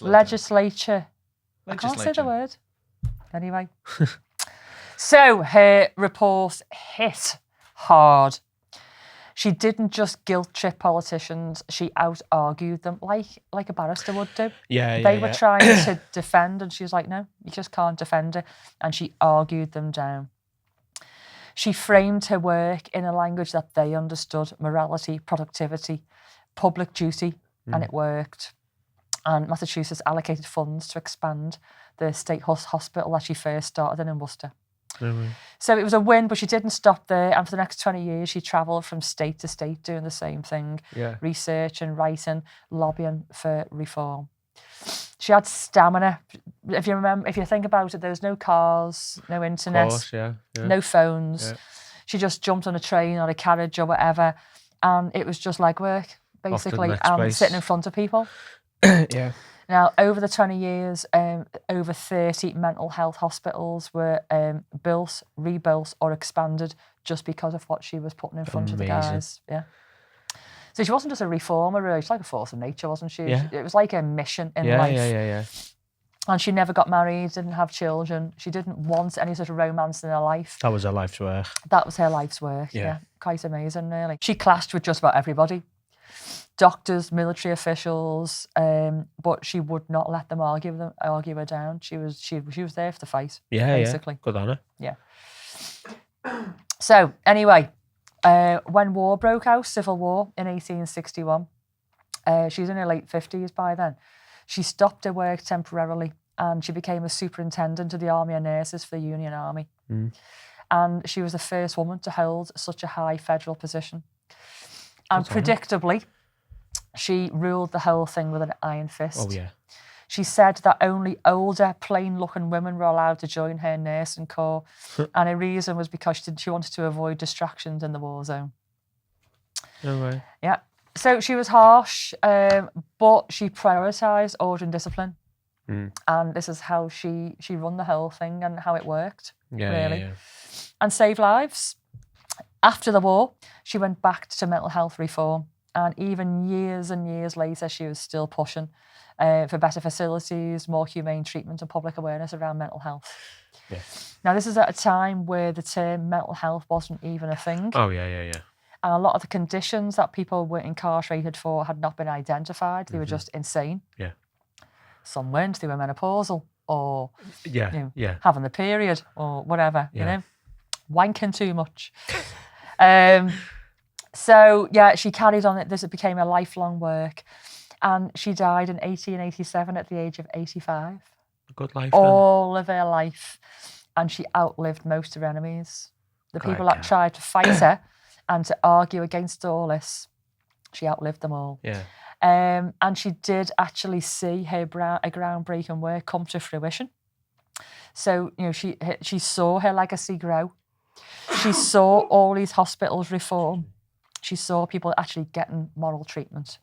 Legislature. I can't say the word. Anyway. So her report hit hard. She didn't just guilt trip politicians, she out-argued them like a barrister would do. They were trying to defend, and she was like, no, you just can't defend it. And she argued them down. She framed her work in a language that they understood, morality, productivity, public duty, and it worked. And Massachusetts allocated funds to expand the state hospital that she first started in Worcester. So it was a win, but she didn't stop there. And for the next 20 years, she travelled from state to state doing the same thing, research and writing, lobbying for reform. She had stamina. If you think about it, there was no cars, no internet, no phones. She just jumped on a train or a carriage or whatever, and it was just like work, basically, and sitting in front of people. Now, over the 20 years, over 30 mental health hospitals were built, rebuilt, or expanded just because of what she was putting in front of the guys. Yeah. So she wasn't just a reformer, really. She's like a force of nature, wasn't she? It was like a mission in life. And she never got married, didn't have children. She didn't want any sort of romance in her life. That was her life's work. That was her life's work, Quite amazing, really. She clashed with just about everybody. Doctors, military officials, but she would not let them argue her down. She was there for the fight, basically. Good on her. Yeah. So anyway, when war broke out, civil war in 1861, she was in her late 50s by then. She stopped her work temporarily and she became a superintendent of the Army of Nurses for the Union Army. And she was the first woman to hold such a high federal position. And predictably, she ruled the whole thing with an iron fist. Oh, yeah. She said that only older, plain-looking women were allowed to join her nursing corps, and her reason was because she wanted to avoid distractions in the war zone. No way. Yeah. So she was harsh, but she prioritised order and discipline. And this is how she run the whole thing and how it worked, really. And saved lives. After the war, she went back to mental health reform. And even years and years later, she was still pushing for better facilities, more humane treatment and public awareness around mental health. Yeah. Now, this is at a time where the term mental health wasn't even a thing. Oh, yeah. And a lot of the conditions that people were incarcerated for had not been identified. They were just insane. Yeah. Some weren't. They were menopausal or having the period or whatever, you know, wanking too much. So, she carried on it. This became a lifelong work. And she died in 1887 at the age of 85. A good life, all of her life. And she outlived most of her enemies. The people that tried to fight her and to argue against all this, she outlived them all. Yeah. And she did actually see her groundbreaking work come to fruition. So, she saw her legacy grow. She saw all these hospitals reform. She saw people actually getting moral treatment.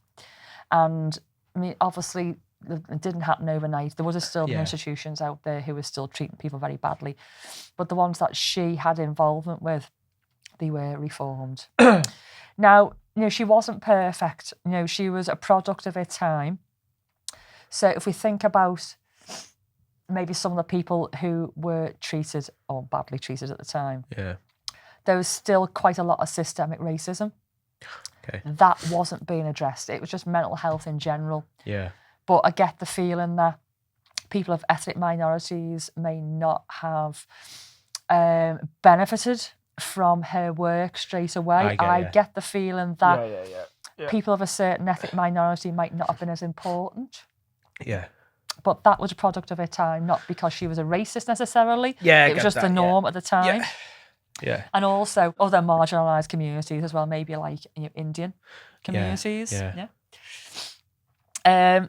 And I mean, obviously, it didn't happen overnight. There was still institutions out there who were still treating people very badly. But the ones that she had involvement with, they were reformed. Now, she wasn't perfect. She was a product of her time. So if we think about maybe some of the people who were treated or badly treated at the time, there was still quite a lot of systemic racism. Okay. That wasn't being addressed. It was just mental health in general. Yeah. But I get the feeling that people of ethnic minorities may not have benefited from her work straight away. I get the feeling that people of a certain ethnic minority might not have been as important. Yeah. But that was a product of her time, not because she was a racist necessarily. Yeah, it was just the norm at the time. Yeah. And also other marginalised communities as well, maybe like Indian communities. Yeah.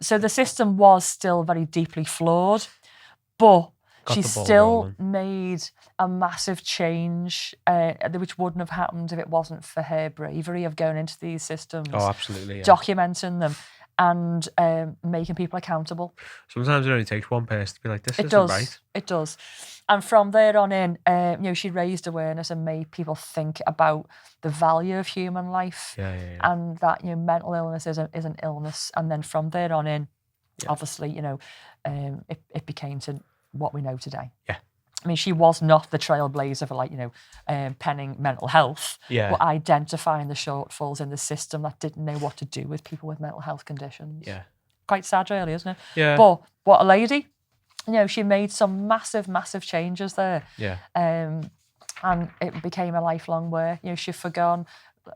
So the system was still very deeply flawed, but she still made a massive change, which wouldn't have happened if it wasn't for her bravery of going into these systems. Oh, absolutely. Yeah. Documenting them and making people accountable. Sometimes it only takes one person to be like, this isn't right. It does. And from there on in, she raised awareness and made people think about the value of human life and that, mental illness is an illness. And then from there on in, obviously, it became to what we know today. Yeah. I mean, she was not the trailblazer for penning mental health, but identifying the shortfalls in the system that didn't know what to do with people with mental health conditions. Yeah. Quite sad, really, isn't it? Yeah. But what a lady. She made some massive, massive changes there. Yeah. And it became a lifelong work. She forgone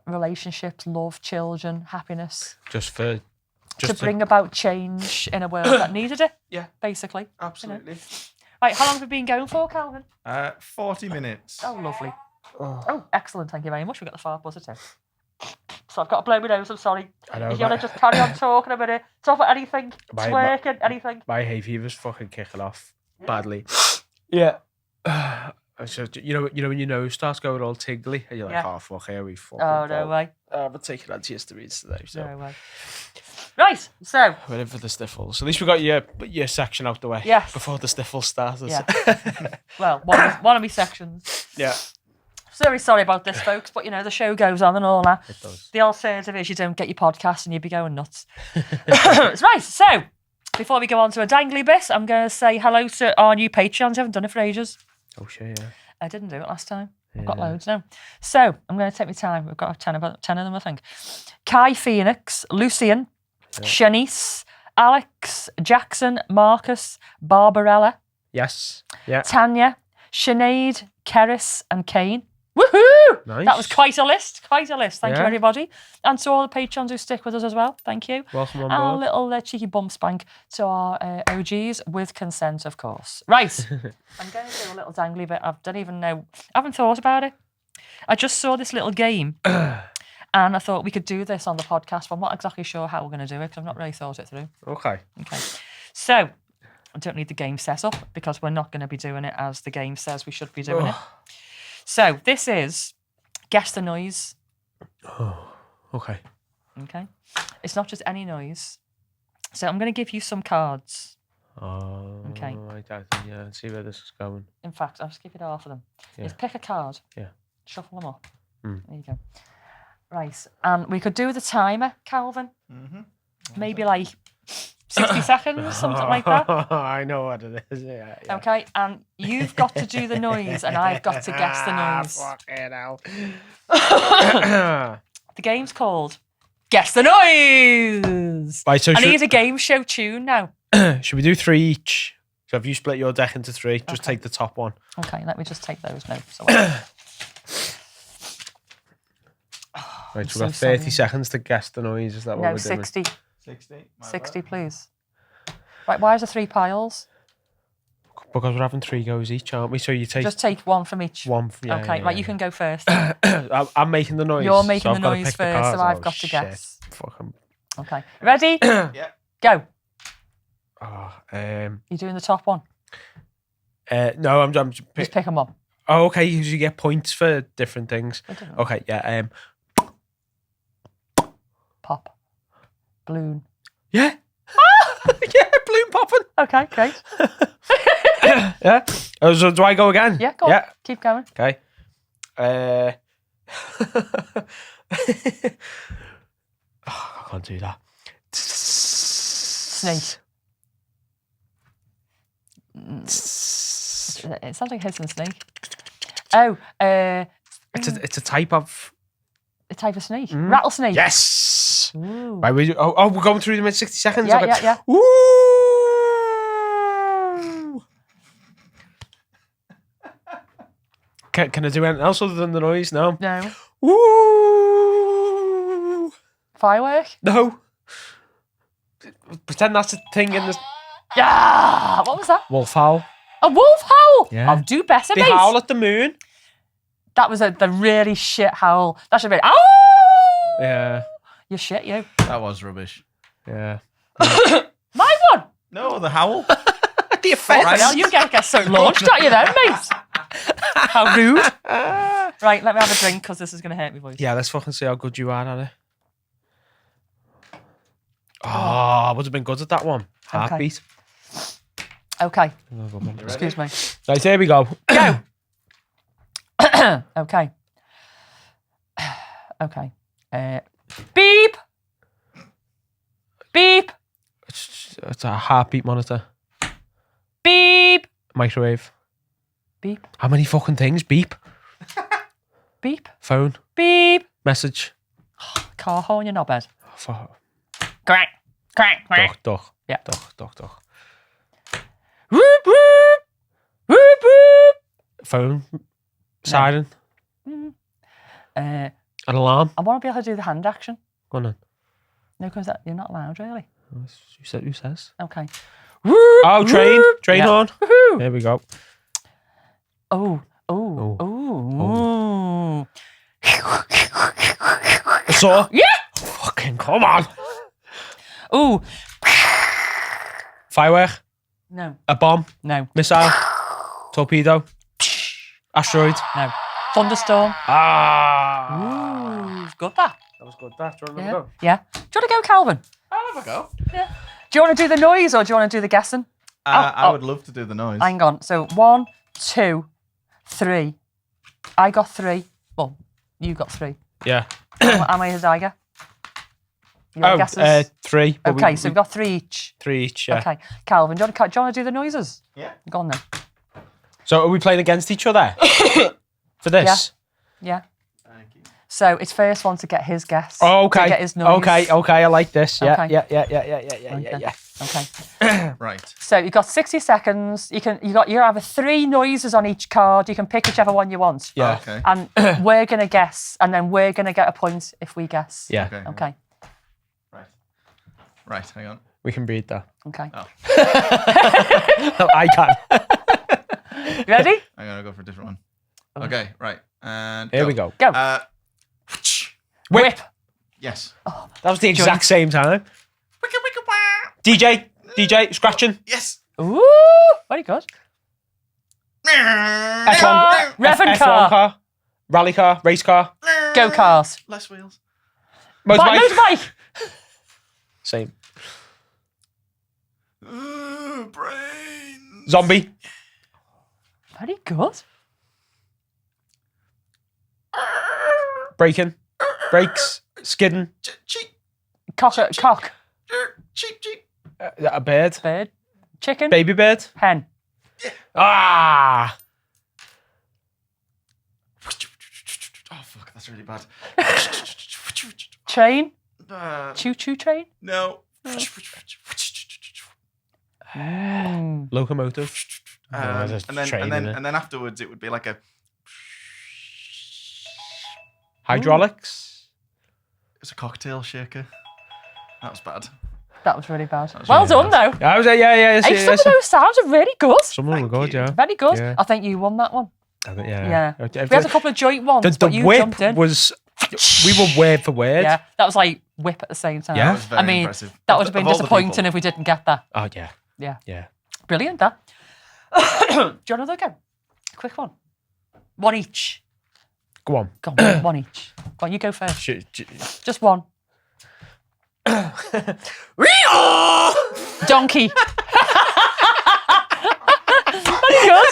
relationships, love, children, happiness. Just to bring about change in a world that needed it. Yeah. Basically. Absolutely. Right, how long have we been going for, Calvin? 40 minutes. Oh, lovely. Oh, excellent. Thank you very much. We've got the fart buzzer too. So I've got to blow my nose, I'm sorry. I know, if you want to just carry on talking a minute, talk about anything, twerking, anything. My hay fever's fucking kicking off badly. Yeah. So, when your nose starts going all tingly and you're like, oh, fuck, here we fucking no way. I'm taking antihistamines today, so. No way. Right, so. We're in for the sniffles. At least we got your section out the way. Yes. Before the sniffles started. Yeah. Well, one of my sections. Yeah. Very sorry about this, folks, but the show goes on and all that. It does. The alternative is you don't get your podcast and you'd be going nuts. Right, so before we go on to a dangly bit, I'm going to say hello to our new Patreons. I haven't done it for ages. Oh, sure, yeah. I didn't do it last time. I've got loads now. So I'm going to take my time. We've got about 10 of them, I think. Kai Phoenix, Lucian, Shanice, Alex, Jackson, Marcus, Barbarella. Yes. Yeah. Tanya, Sinead, Keris, and Kane. Woohoo! Nice. That was quite a list. Thank you, everybody. And to all the patrons who stick with us as well, thank you. Welcome on and board. And a little cheeky bump spank to our OGs with consent, of course. Right. I'm going to do a little dangly bit. I don't even know. I haven't thought about it. I just saw this little game and I thought we could do this on the podcast, but I'm not exactly sure how we're going to do it because I've not really thought it through. Okay. So, I don't need the game set up because we're not going to be doing it as the game says we should be doing it. So, this is Guess the Noise. Oh, okay. Okay. It's not just any noise. So, I'm going to give you some cards. Oh, okay. Let's see where this is going. In fact, I'll just give you half of them. Yeah. Just pick a card. Yeah. Shuffle them up. There you go. Right. And we could do the timer, Calvin. Mm-hmm. Maybe like 60 seconds, something like that. I know what it is, yeah. Okay, and you've got to do the noise and I've got to guess the noise. Fucking hell. The game's called Guess the Noise. Right, so I need a game show tune now. Should we do 3 each? So if you split your deck into 3, just take the top one. Okay, let me just take those notes away. Right, so we've got 30 seconds to guess the noise. Is that what we're doing? 60. 60. 60, please. Right, why is there 3 piles? Because we're having 3 goes each, aren't we? So you take... Just take one from each. One from... Okay, right, you can go first. I'm making the noise. You're making the noise first, so I've got to guess. Fucking... Okay. Ready? Yeah. Go. You're doing the top one? No, I'm just pick them up. Oh, okay, because you get points for different things. Okay, yeah. Pop. Balloon. Yeah. Yeah, balloon popping. Okay, great. Yeah. So do I go again? Yeah, go on. Yeah. Keep going. Okay. I can't do that. Snake. It sounds like hissing a snake. Oh, It's a type of... a type of snake. Rattlesnake. Yes! Ooh. Right, we're going through them in 60 seconds. Yeah, Okay. yeah. Woo! Can I do anything else other than the noise? No. No. Woo! Firework? No. Pretend that's a thing in the... Yeah! What was that? Wolf howl. A wolf howl? Yeah. I'll do better, They mate. howl at the moon. That was the really shit howl. That should be, ow! Yeah. You shit, you. That was rubbish. Yeah. My one! No, the howl. The Fucking hell, you get so launched at you then, mate. How rude. Right, let me have a drink because this is going to hurt my voice. Yeah, let's fucking see how good you are at it. Oh, I would have been good at that one. Heartbeat. Okay. Okay. Excuse me. Right, here we go. Go. Okay. Okay. Beep. Beep. It's a heartbeat monitor. Beep. Microwave. Beep. How many fucking things? Beep. Beep. Phone. Beep. Message. Car horn, you're not bad. Fuck. Crack. Crack. Crack. Duck. Yeah. Duck. Whoop, whoop. Whoop, whoop. Phone. Siren. An An alarm. I want to be able to do the hand action. Go on then. No, because you're not allowed, really. Who says? Okay. Oh, train. Train Yeah. horn. Woohoo. There we go. Oh. A saw. Yeah. Fucking come on. Ooh. Firework. No. A bomb. No. Missile. Torpedo. Asteroid. No. Thunderstorm. Ah. Ooh. Good that. That was good. That. Do you want to Yeah. go? Yeah. Do you want to go, Calvin? I'll have a go. Yeah. Do you want to do the noise or do you want to do the guessing? I would love to do the noise. Hang on. So 1, 2, 3. I got 3. Well, you got 3. Yeah. How many did I get? Your guesses? 3. but Okay, so we've got 3 each. 3 each, yeah. Okay. Calvin, do you want to do the noises? Yeah. Go on then. So are we playing against each other? For this? Yeah. Thank you. So it's first one to get his guess. Oh, okay. To get his noise. Okay, I like this. Yeah, Okay. yeah. Okay. Right. So you've got 60 seconds. You have 3 noises on each card. You can pick whichever one you want. Yeah. Okay. And we're gonna guess, and then we're gonna get a point if we guess. Yeah. Okay. Right. Hang on. We can breed that. Okay. Oh. I can. You ready? I'm gonna go for a different one. Okay. Right. And Here we go. Go. Whip. Yes. That was the exact same time. DJ, scratching. Yes. Ooh, very good. F1, Reverend F1 car, rally car, race car, Go cars. Less wheels. Motorbike. Same. Brains. Zombie. Very good. Braking. Brakes. Skidding. Cheap. Cock. Cheap. A bird. Bird. Chicken. Baby bird. Hen. Ah. Oh fuck, that's really bad. Train. Uh, Choo-choo train. no. Locomotive. And then afterwards it would be like a Hydraulics. it's a cocktail shaker. That was bad. That was really bad. was Well really done, though. I was yeah. Hey, some of those sounds are really good. Some of them were good, yeah. Very good. Yeah. I think you won that one. Yeah. Yeah. We had a couple of joint ones, but you whip jumped in. was. We were word for word. Yeah, that was like whip at the same time. Yeah. That was very impressive. That would have been Of all the disappointing people. if we didn't get that. Oh yeah. Yeah. Yeah. Brilliant, that. Do you want another go? Quick one. One each. Go on. Go on, one each. Go on, you go first. Just one. Donkey. Very good.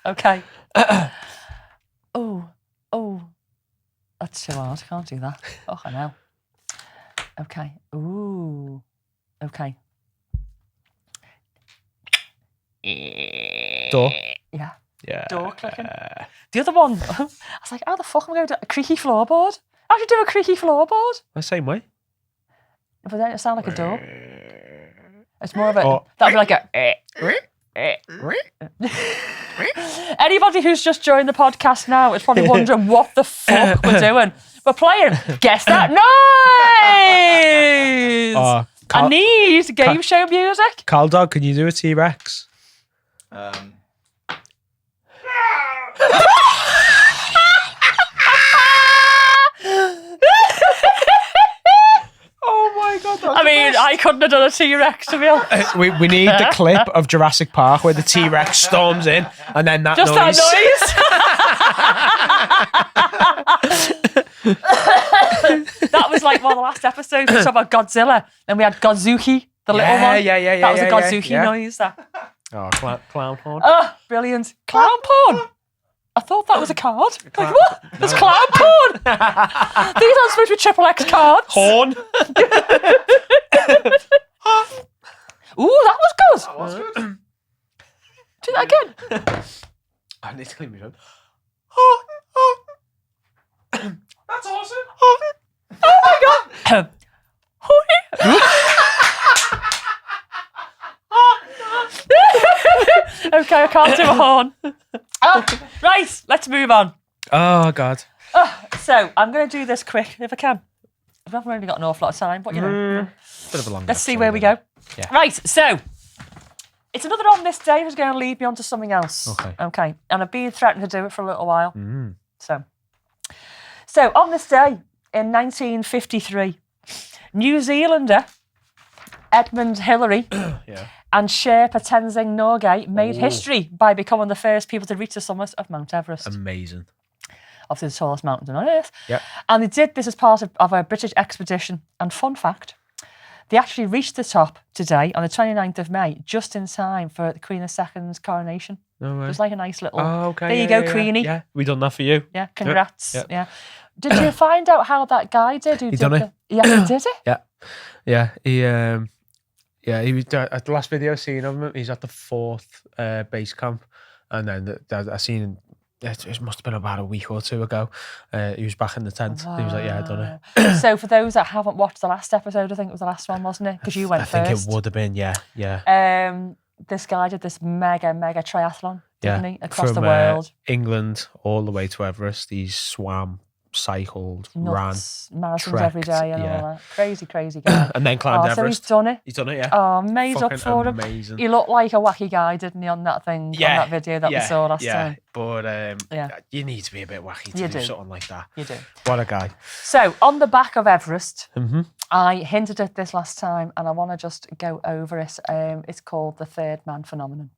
Okay. Oh. That's too hard. I can't do that. Oh, I know. Okay. Ooh. Okay. Door. Yeah. Yeah. Door clicking. The other one, I was like, how the fuck am I going to do a creaky floorboard? How do you do a creaky floorboard? The same way. But then it sounds like a door. It's more of a... That'd be like a... Anybody who's just joined the podcast now is probably wondering what the fuck we're doing. We're playing Guess That Noise! I need game show music. Carl Dog, can you do a T-Rex? Oh my God. I mean, I couldn't have done a T-Rex, to be honest. We need the clip of Jurassic Park where the T-Rex storms in and then that Just noise. That was like one of the last episodes. We talked about Godzilla. Then we had Godzuki, the little one. Yeah. That was a Godzuki noise. That. Oh, clown horn. Oh, brilliant. Clown porn. I thought that was a card. Like, what? It's clown porn. These aren't supposed to be triple X cards. Horn. Ooh, that was good. That was good. Do that again. I need to clean my throat. That's awesome. Oh my God. Okay, I can't do a horn. Right, let's move on. Oh, God. So, I'm going to do this quick if I can. We haven't really got an awful lot of time, but you know. Bit of a long Let's see episode, where we go. Yeah. Right, so it's another on this day who's going to lead me on to something else. Okay. And I've been threatening to do it for a little while. So on this day in 1953, New Zealander Edmund Hillary and Sherpa Tenzing Norgay made history by becoming the first people to reach the summit of Mount Everest. Amazing. Obviously the tallest mountain on Earth. Yep. And they did this as part of a British expedition. And fun fact, they actually reached the top today on the 29th of May, just in time for the Queen II's coronation. No way. It was like a nice little... Oh, okay. There you go, Queenie. Yeah, we done that for you. Yeah, congrats. Yep. Yeah. Did you find out how that guy did? Who He done it. Yeah, he did it? Yeah. He was at the last video I seen of him. He's at the 4th base camp, and then I seen him. It must have been about a week or two ago. He was back in the tent. He was like, "Yeah, I done it." So for those that haven't watched the last episode, I think it was the last one, wasn't it? Because you went first. I think it would have been. Yeah. This guy did this mega triathlon, didn't he? Across From, the world. England all the way to Everest. He swam, cycled, Nuts, marathons trekked, every day and all that. Crazy guy. and then climbed Everest. So he's done it. He's done it, yeah. Oh, made up for amazing. him. He looked like a wacky guy, didn't he, on that thing, on that video that we saw last time. But you need to be a bit wacky to do something like that. You do. What a guy. So, on the back of Everest, I hinted at this last time and I want to just go over it. It's called the third man phenomenon.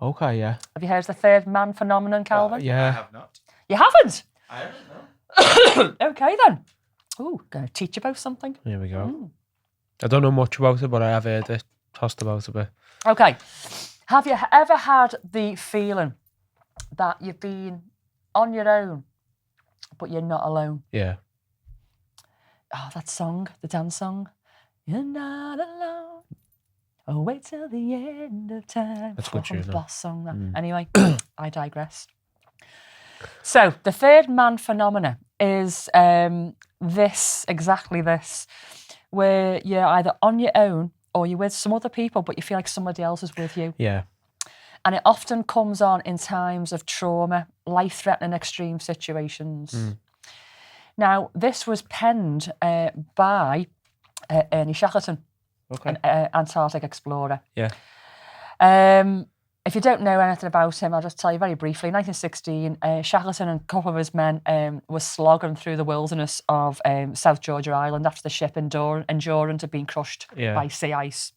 Okay, yeah. Have you heard of the third man phenomenon, Calvin? Yeah. I have not. You haven't? I don't know. Okay, then. Ooh, going to teach you about something. Here we go. I don't know much about it, but I have heard it tossed about a bit. Okay. Have you ever had the feeling that you've been on your own, but you're not alone? Yeah. Oh, that song, the dance song. You're not alone. Oh, wait till the end of time. That's good tune. Boss song. That. Anyway, I digress. So, the third man phenomena is exactly this, where you're either on your own or you're with some other people, but you feel like somebody else is with you. Yeah. And it often comes on in times of trauma, life-threatening extreme situations. Now, this was penned by Ernie Shackleton, an Antarctic explorer. Yeah. If you don't know anything about him, I'll just tell you very briefly. In 1916, Shackleton and a couple of his men were slogging through the wilderness of South Georgia Island after the ship Endurance had been crushed by sea ice.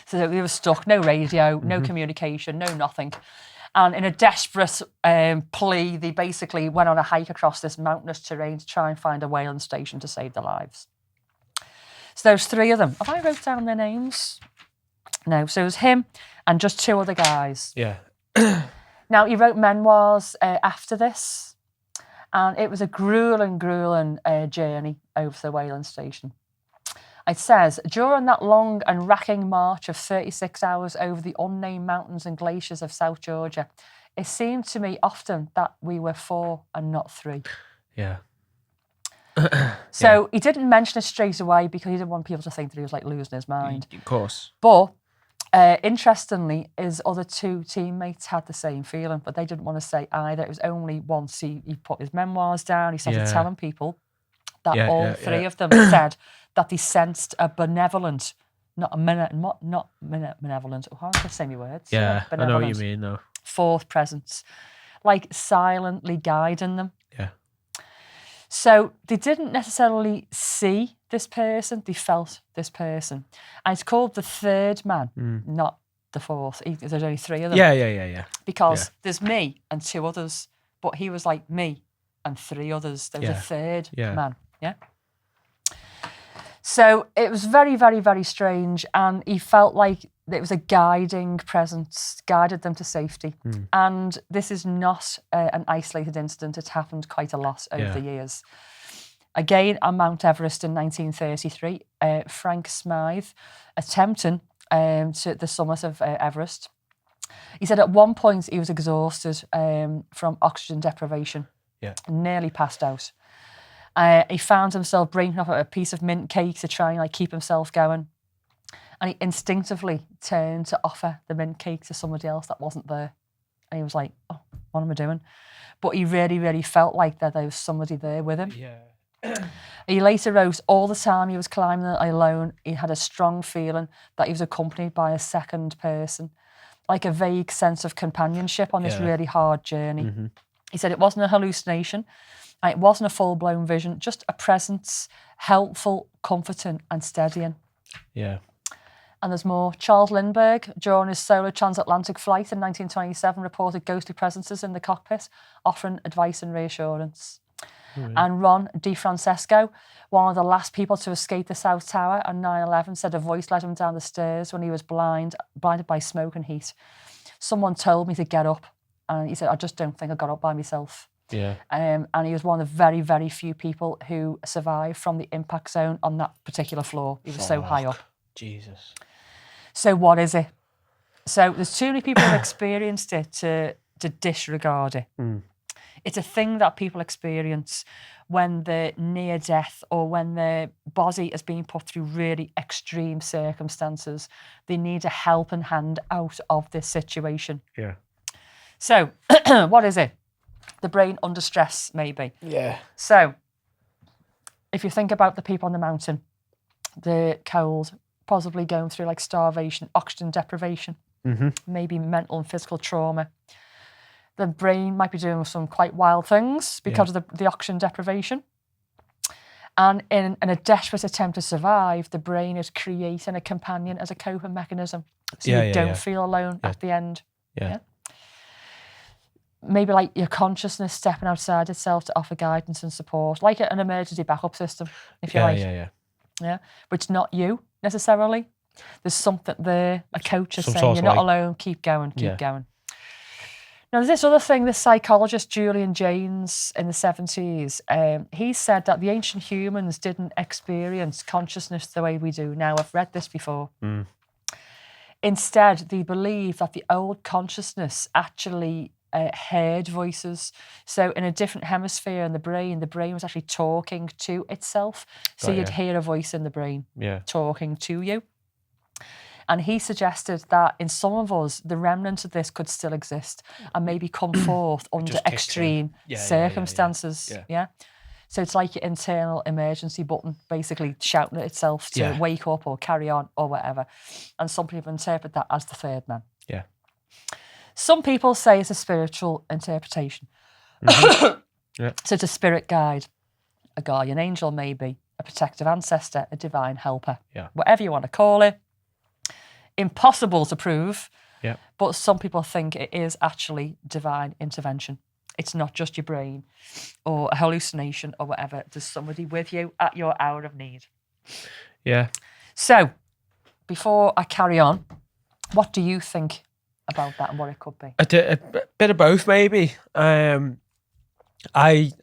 So they were stuck, no radio, no communication, no nothing. And in a desperate plea, they basically went on a hike across this mountainous terrain to try and find a whaling station to save their lives. So those three of them, have I wrote down their names? No, so it was him and just two other guys. Yeah. Now, he wrote memoirs after this, and it was a grueling journey over to the whaling station. It says, during that long and racking march of 36 hours over the unnamed mountains and glaciers of South Georgia, it seemed to me often that we were 4 and not 3. Yeah. So he didn't mention it straight away because he didn't want people to think that he was like losing his mind. Of course. But interestingly, his other 2 teammates had the same feeling, but they didn't want to say either. It was only once he put his memoirs down, he started telling people that all 3 of them said that they sensed a benevolent, not benevolent, oh, how can I say my words? Yeah, I know what you mean, though. 4th presence, like silently guiding them. Yeah. So they didn't necessarily see this person, they felt this person. And it's called the 3rd man, not the 4th. There's only 3 of them. Yeah. Because there's me and 2 others, but he was like me and 3 others. There was a 3rd man, yeah? So it was very, very, very strange, and he felt like it was a guiding presence, guided them to safety. And this is not an isolated incident. It's happened quite a lot over the years. Again, on Mount Everest in 1933, Frank Smythe attempting to the summit of Everest. He said at one point he was exhausted from oxygen deprivation, nearly passed out. He found himself breaking off a piece of mint cake to try and keep himself going. And he instinctively turned to offer the mint cake to somebody else that wasn't there. And he was like, oh, what am I doing? But he really, really felt like that there was somebody there with him. Yeah. He later wrote, all the time he was climbing alone, he had a strong feeling that he was accompanied by a 2nd person, like a vague sense of companionship on this really hard journey. He said it wasn't a hallucination, and it wasn't a full-blown vision, just a presence, helpful, comforting and steadying. Yeah. And there's more. Charles Lindbergh, during his solo transatlantic flight in 1927, reported ghostly presences in the cockpit, offering advice and reassurance. And Ron DeFrancesco, one of the last people to escape the South Tower on 9/11, said a voice led him down the stairs when he was blinded by smoke and heat. Someone told me to get up, and he said, I just don't think I got up by myself. Yeah. And he was one of the very, very few people who survived from the impact zone on that particular floor. He was so high up. Jesus. So what is it? So there's too many people who've experienced it to disregard it. It's a thing that people experience when they're near death or when their body is being put through really extreme circumstances. They need a helping hand out of this situation. Yeah. So what is it? The brain under stress, maybe. Yeah. So if you think about the people on the mountain, the cold, possibly going through starvation, oxygen deprivation, maybe mental and physical trauma. The brain might be doing some quite wild things because of the oxygen deprivation. And in a desperate attempt to survive, the brain is creating a companion as a coping mechanism. So you don't feel alone at the end. Yeah. Maybe your consciousness stepping outside itself to offer guidance and support, like an emergency backup system, if you like. Yeah. But it's not you necessarily. There's something there. A coach is saying, you're not alone, keep going, keep going. Now, there's this other thing, this psychologist, Julian Jaynes, in the 70s, he said that the ancient humans didn't experience consciousness the way we do now. I've read this before. Instead, they believed that the old consciousness actually heard voices. So in a different hemisphere in the brain was actually talking to itself. So you'd hear a voice in the brain talking to you. And he suggested that in some of us, the remnants of this could still exist and maybe come forth under extreme circumstances. Yeah. So it's like your internal emergency button, basically shouting at itself to wake up or carry on or whatever. And some people interpret that as the 3rd man. Yeah. Some people say it's a spiritual interpretation. So it's a spirit guide, a guardian angel maybe, a protective ancestor, a divine helper, whatever you want to call it. Impossible to prove, but some people think it is actually divine intervention. It's not just your brain or a hallucination or whatever. There's somebody with you at your hour of need. Yeah. So, before I carry on, what do you think about that and what it could be? A bit of both, maybe. I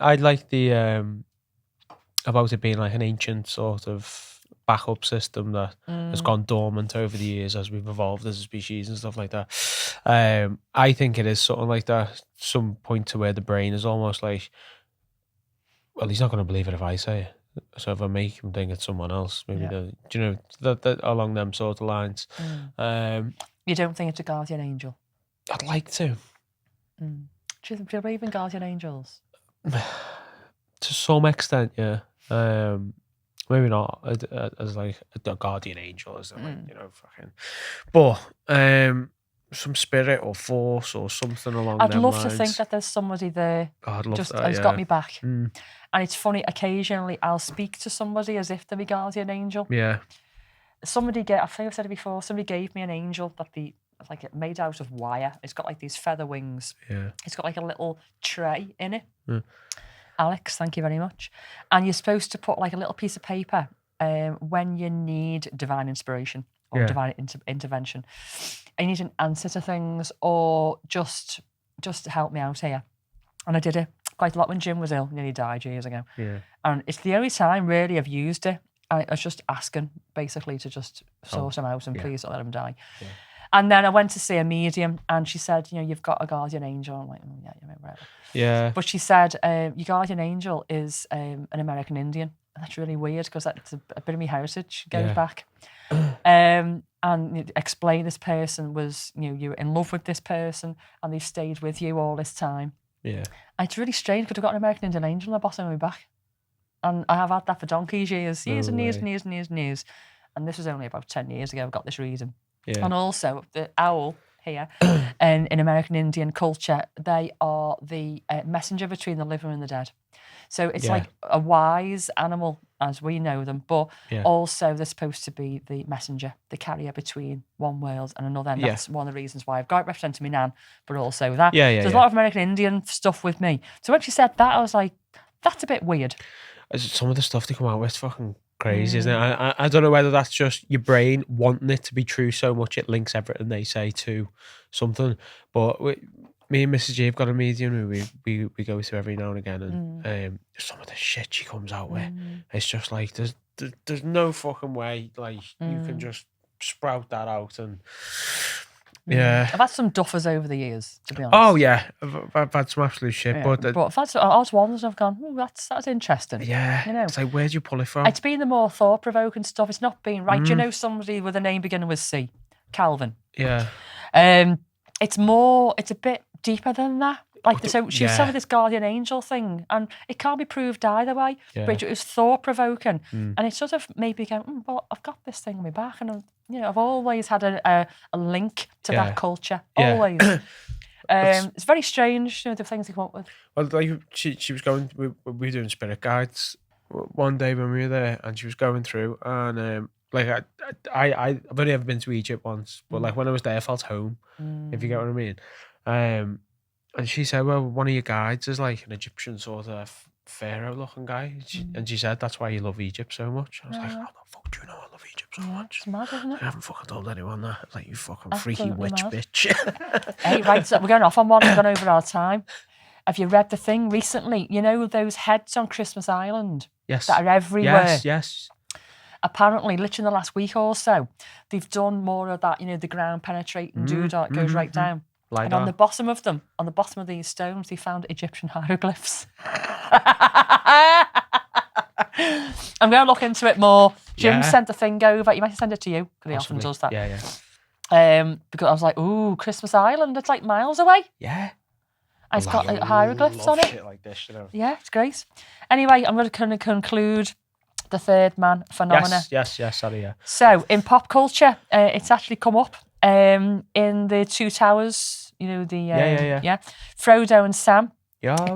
like the about it being an ancient sort of backup system that has gone dormant over the years as we've evolved as a species and stuff like that. I think it is something like that. Some point to where the brain is almost like, well, he's not going to believe it if I say it. So if I make him think it's someone else, maybe do you know that along them sort of lines. You don't think it's a guardian angel? I'd like to. Do you believe in guardian angels? To some extent, yeah. Maybe not as like a guardian angel, as like, you know, fucking. But some spirit or force or something along them lines. I'd love to think that there's somebody there. God, I'd love just that, has got me back. Mm. And it's funny, occasionally I'll speak to somebody as if they're my guardian angel. Yeah. I think I've said it before, somebody gave me an angel that it made out of wire. It's got like these feather wings. Yeah. It's got like a little tray in it. Alex, thank you very much. And you're supposed to put like a little piece of paper when you need divine inspiration or divine intervention. And you need an answer to things or just to help me out here. And I did it quite a lot when Jim was ill, nearly died years ago. Yeah. And it's the only time really I've used it. I was just asking basically to just sort him out and please don't let him die. Yeah. And then I went to see a medium and she said, you know, you've got a guardian angel. I'm like, yeah, whatever. Yeah. But she said, your guardian angel is an American Indian. And that's really weird because that's a bit of my heritage goes back. And explain this person was, you know, you were in love with this person and they stayed with you all this time. Yeah. And it's really strange because I've got an American Indian angel on the bottom of my back. And I have had that for donkey's years and years. And this was only about 10 years ago I got this reading. Yeah. And also the owl here in American Indian culture, they are the messenger between the living and the dead. So it's like a wise animal as we know them, but also they're supposed to be the messenger, the carrier between one world and another. And that's one of the reasons why I've got it representing me nan, but also that. So there's a lot of American Indian stuff with me. So when she said that, I was like, that's a bit weird. Some of the stuff they come out with is fucking crazy, isn't it? I don't know whether that's just your brain wanting it to be true so much it links everything they say to something. But me and Mrs. G have got a medium who we go to every now and again, and some of the shit she comes out with, it's just like there's no fucking way like you can just sprout that out and. Yeah, I've had some duffers over the years, to be honest. Oh yeah, I've had some absolute shit, but I've had some odd ones. And I've gone, that's interesting. Yeah, you know, it's like where'd you pull it from? It's been the more thought-provoking stuff. It's not been right. Do you know somebody with a name beginning with C? Calvin. Yeah. It's a bit deeper than that. Like so, she was saying this guardian angel thing, and it can't be proved either way. Yeah. But it was thought-provoking, and it sort of made me go, well, I've got this thing on my back, and I've always had a link to that culture. Always. It's very strange, the things they come up with. Well, like she was going. We were doing spirit guides one day when we were there, and she was going through, and like I've only ever been to Egypt once, but like when I was there, I felt home. If you get what I mean. And she said, well, one of your guides is like an Egyptian sort of pharaoh-looking guy. And she said, that's why you love Egypt so much. I was like, how the fuck do you know I love Egypt so much? It's mad, isn't it? I haven't fucking told anyone that. It's like, you fucking freaky witch bitch. Hey, right, so we're going off on one. We've gone over our time. Have you read the thing recently? You know those heads on Christmas Island? Yes. That are everywhere? Yes. Apparently, literally in the last week or so, they've done more of that, the ground penetrating doodah goes right down. Like and that. on the bottom of these stones, they found Egyptian hieroglyphs. I'm going to look into it more. Jim sent the thing over. He might send it to you because he often does that. Yeah. Because I was like, ooh, Christmas Island. It's like miles away. Yeah. And it's got hieroglyphs on it. Shit like this, Yeah, it's great. Anyway, I'm going to conclude the third man phenomena. Yes. Sorry, yeah. So in pop culture, it's actually come up. In the Two Towers, Frodo and Sam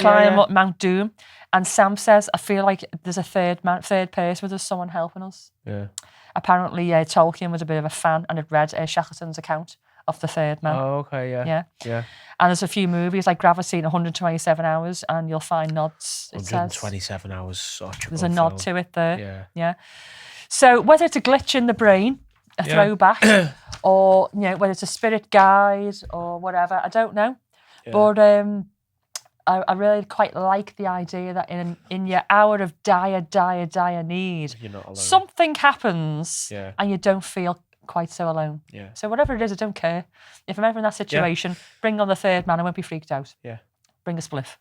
climb up Mount Doom, and Sam says, "I feel like there's a third person, there's someone helping us." Yeah. Apparently, Tolkien was a bit of a fan and had read Shackleton's account of the third man. Oh, okay, yeah. And there's a few movies like Gravity in 127 hours, and you'll find nods. 127 hours, such a there's a nod to it there. Yeah. So whether it's a glitch in the brain, a throwback, or whether it's a spirit guide or whatever, I don't know. But I really quite like the idea that in your hour of dire need, You're not alone. something happens and you don't feel quite so alone. Yeah. So whatever it is, I don't care. If I'm ever in that situation, bring on the third man. I won't be freaked out. Yeah. Bring a spliff.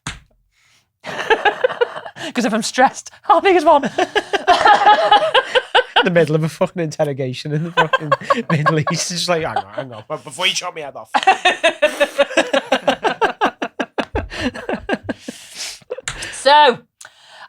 Because if I'm stressed, I'll bring us one. In the middle of a fucking interrogation in the fucking Middle East, it's just like, hang on, before you chop me head off. So,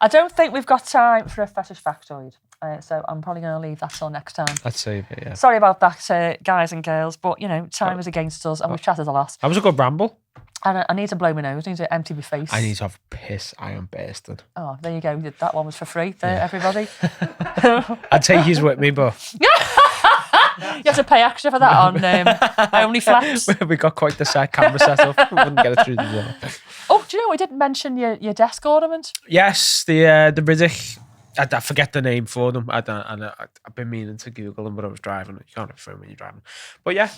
I don't think we've got time for a fetish factoid. So I'm probably going to leave that till next time. Let's save it, yeah. Sorry about that, guys and girls, but, time is against us and we've chatted a lot. That was a good ramble. And I need to blow my nose. I need to empty my face. I need to have a piss. I am bursting. Oh, there you go. That one was for free there, everybody. I'd take his with me, but... You have to pay extra for that on OnlyFlaps. We got quite the set camera set up. We wouldn't get it through the door. Oh, do you know, we didn't mention your desk ornament? Yes, the Riddick. I forget the name for them. I've been meaning to Google them, but I was driving. You can't have a phone when you're driving. But yeah,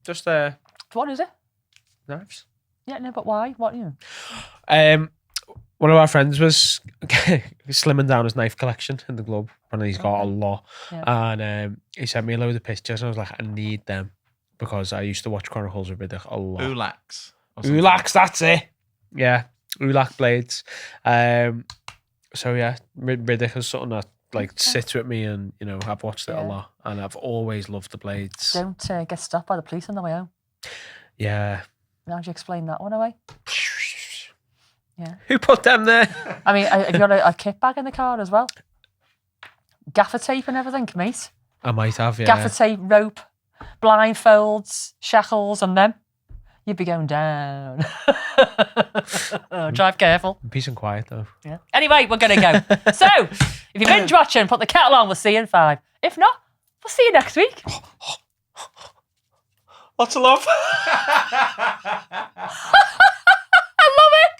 just What is it? knives. Yeah, no, but why? What, One of our friends was slimming down his knife collection in the club, and he's got a lot. Yeah. And he sent me a load of pictures, and I was like, I need them because I used to watch Chronicles of Riddick a lot. Ulax. Ulax, that's it. Yeah, Ulac blades. So yeah, Riddick is something that sits with me, and I've watched it a lot, and I've always loved the blades. Don't get stopped by the police on the way home. Yeah. How do you explain that one away? Yeah. Who put them there? I mean, have you got a kit bag in the car as well? Gaffer tape and everything, mate. I might have, yeah. Gaffer tape, rope, blindfolds, shackles, and them. You'd be going down. Drive careful. Peace and quiet, though. Yeah. Anyway, we're going to go. So, if you're binge watching, put the kettle on. We'll see you in 5. If not, we'll see you next week. Lots of love. I love it.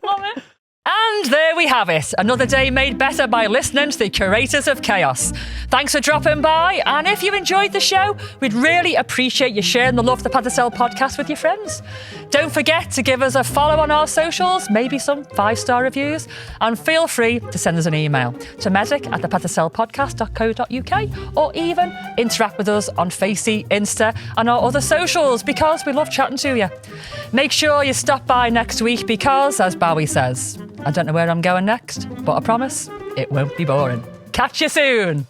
Love it. And there we have it. Another day made better by listening to the Curators of Chaos. Thanks for dropping by. And if you enjoyed the show, we'd really appreciate you sharing the Love the Paddysell podcast with your friends. Don't forget to give us a follow on our socials, maybe some 5-star reviews, and feel free to send us an email to medic@thepaddysellpodcast.co.uk, or even interact with us on Facey, Insta, and our other socials, because we love chatting to you. Make sure you stop by next week because, as Bowie says, I don't know where I'm going next, but I promise it won't be boring. Catch you soon.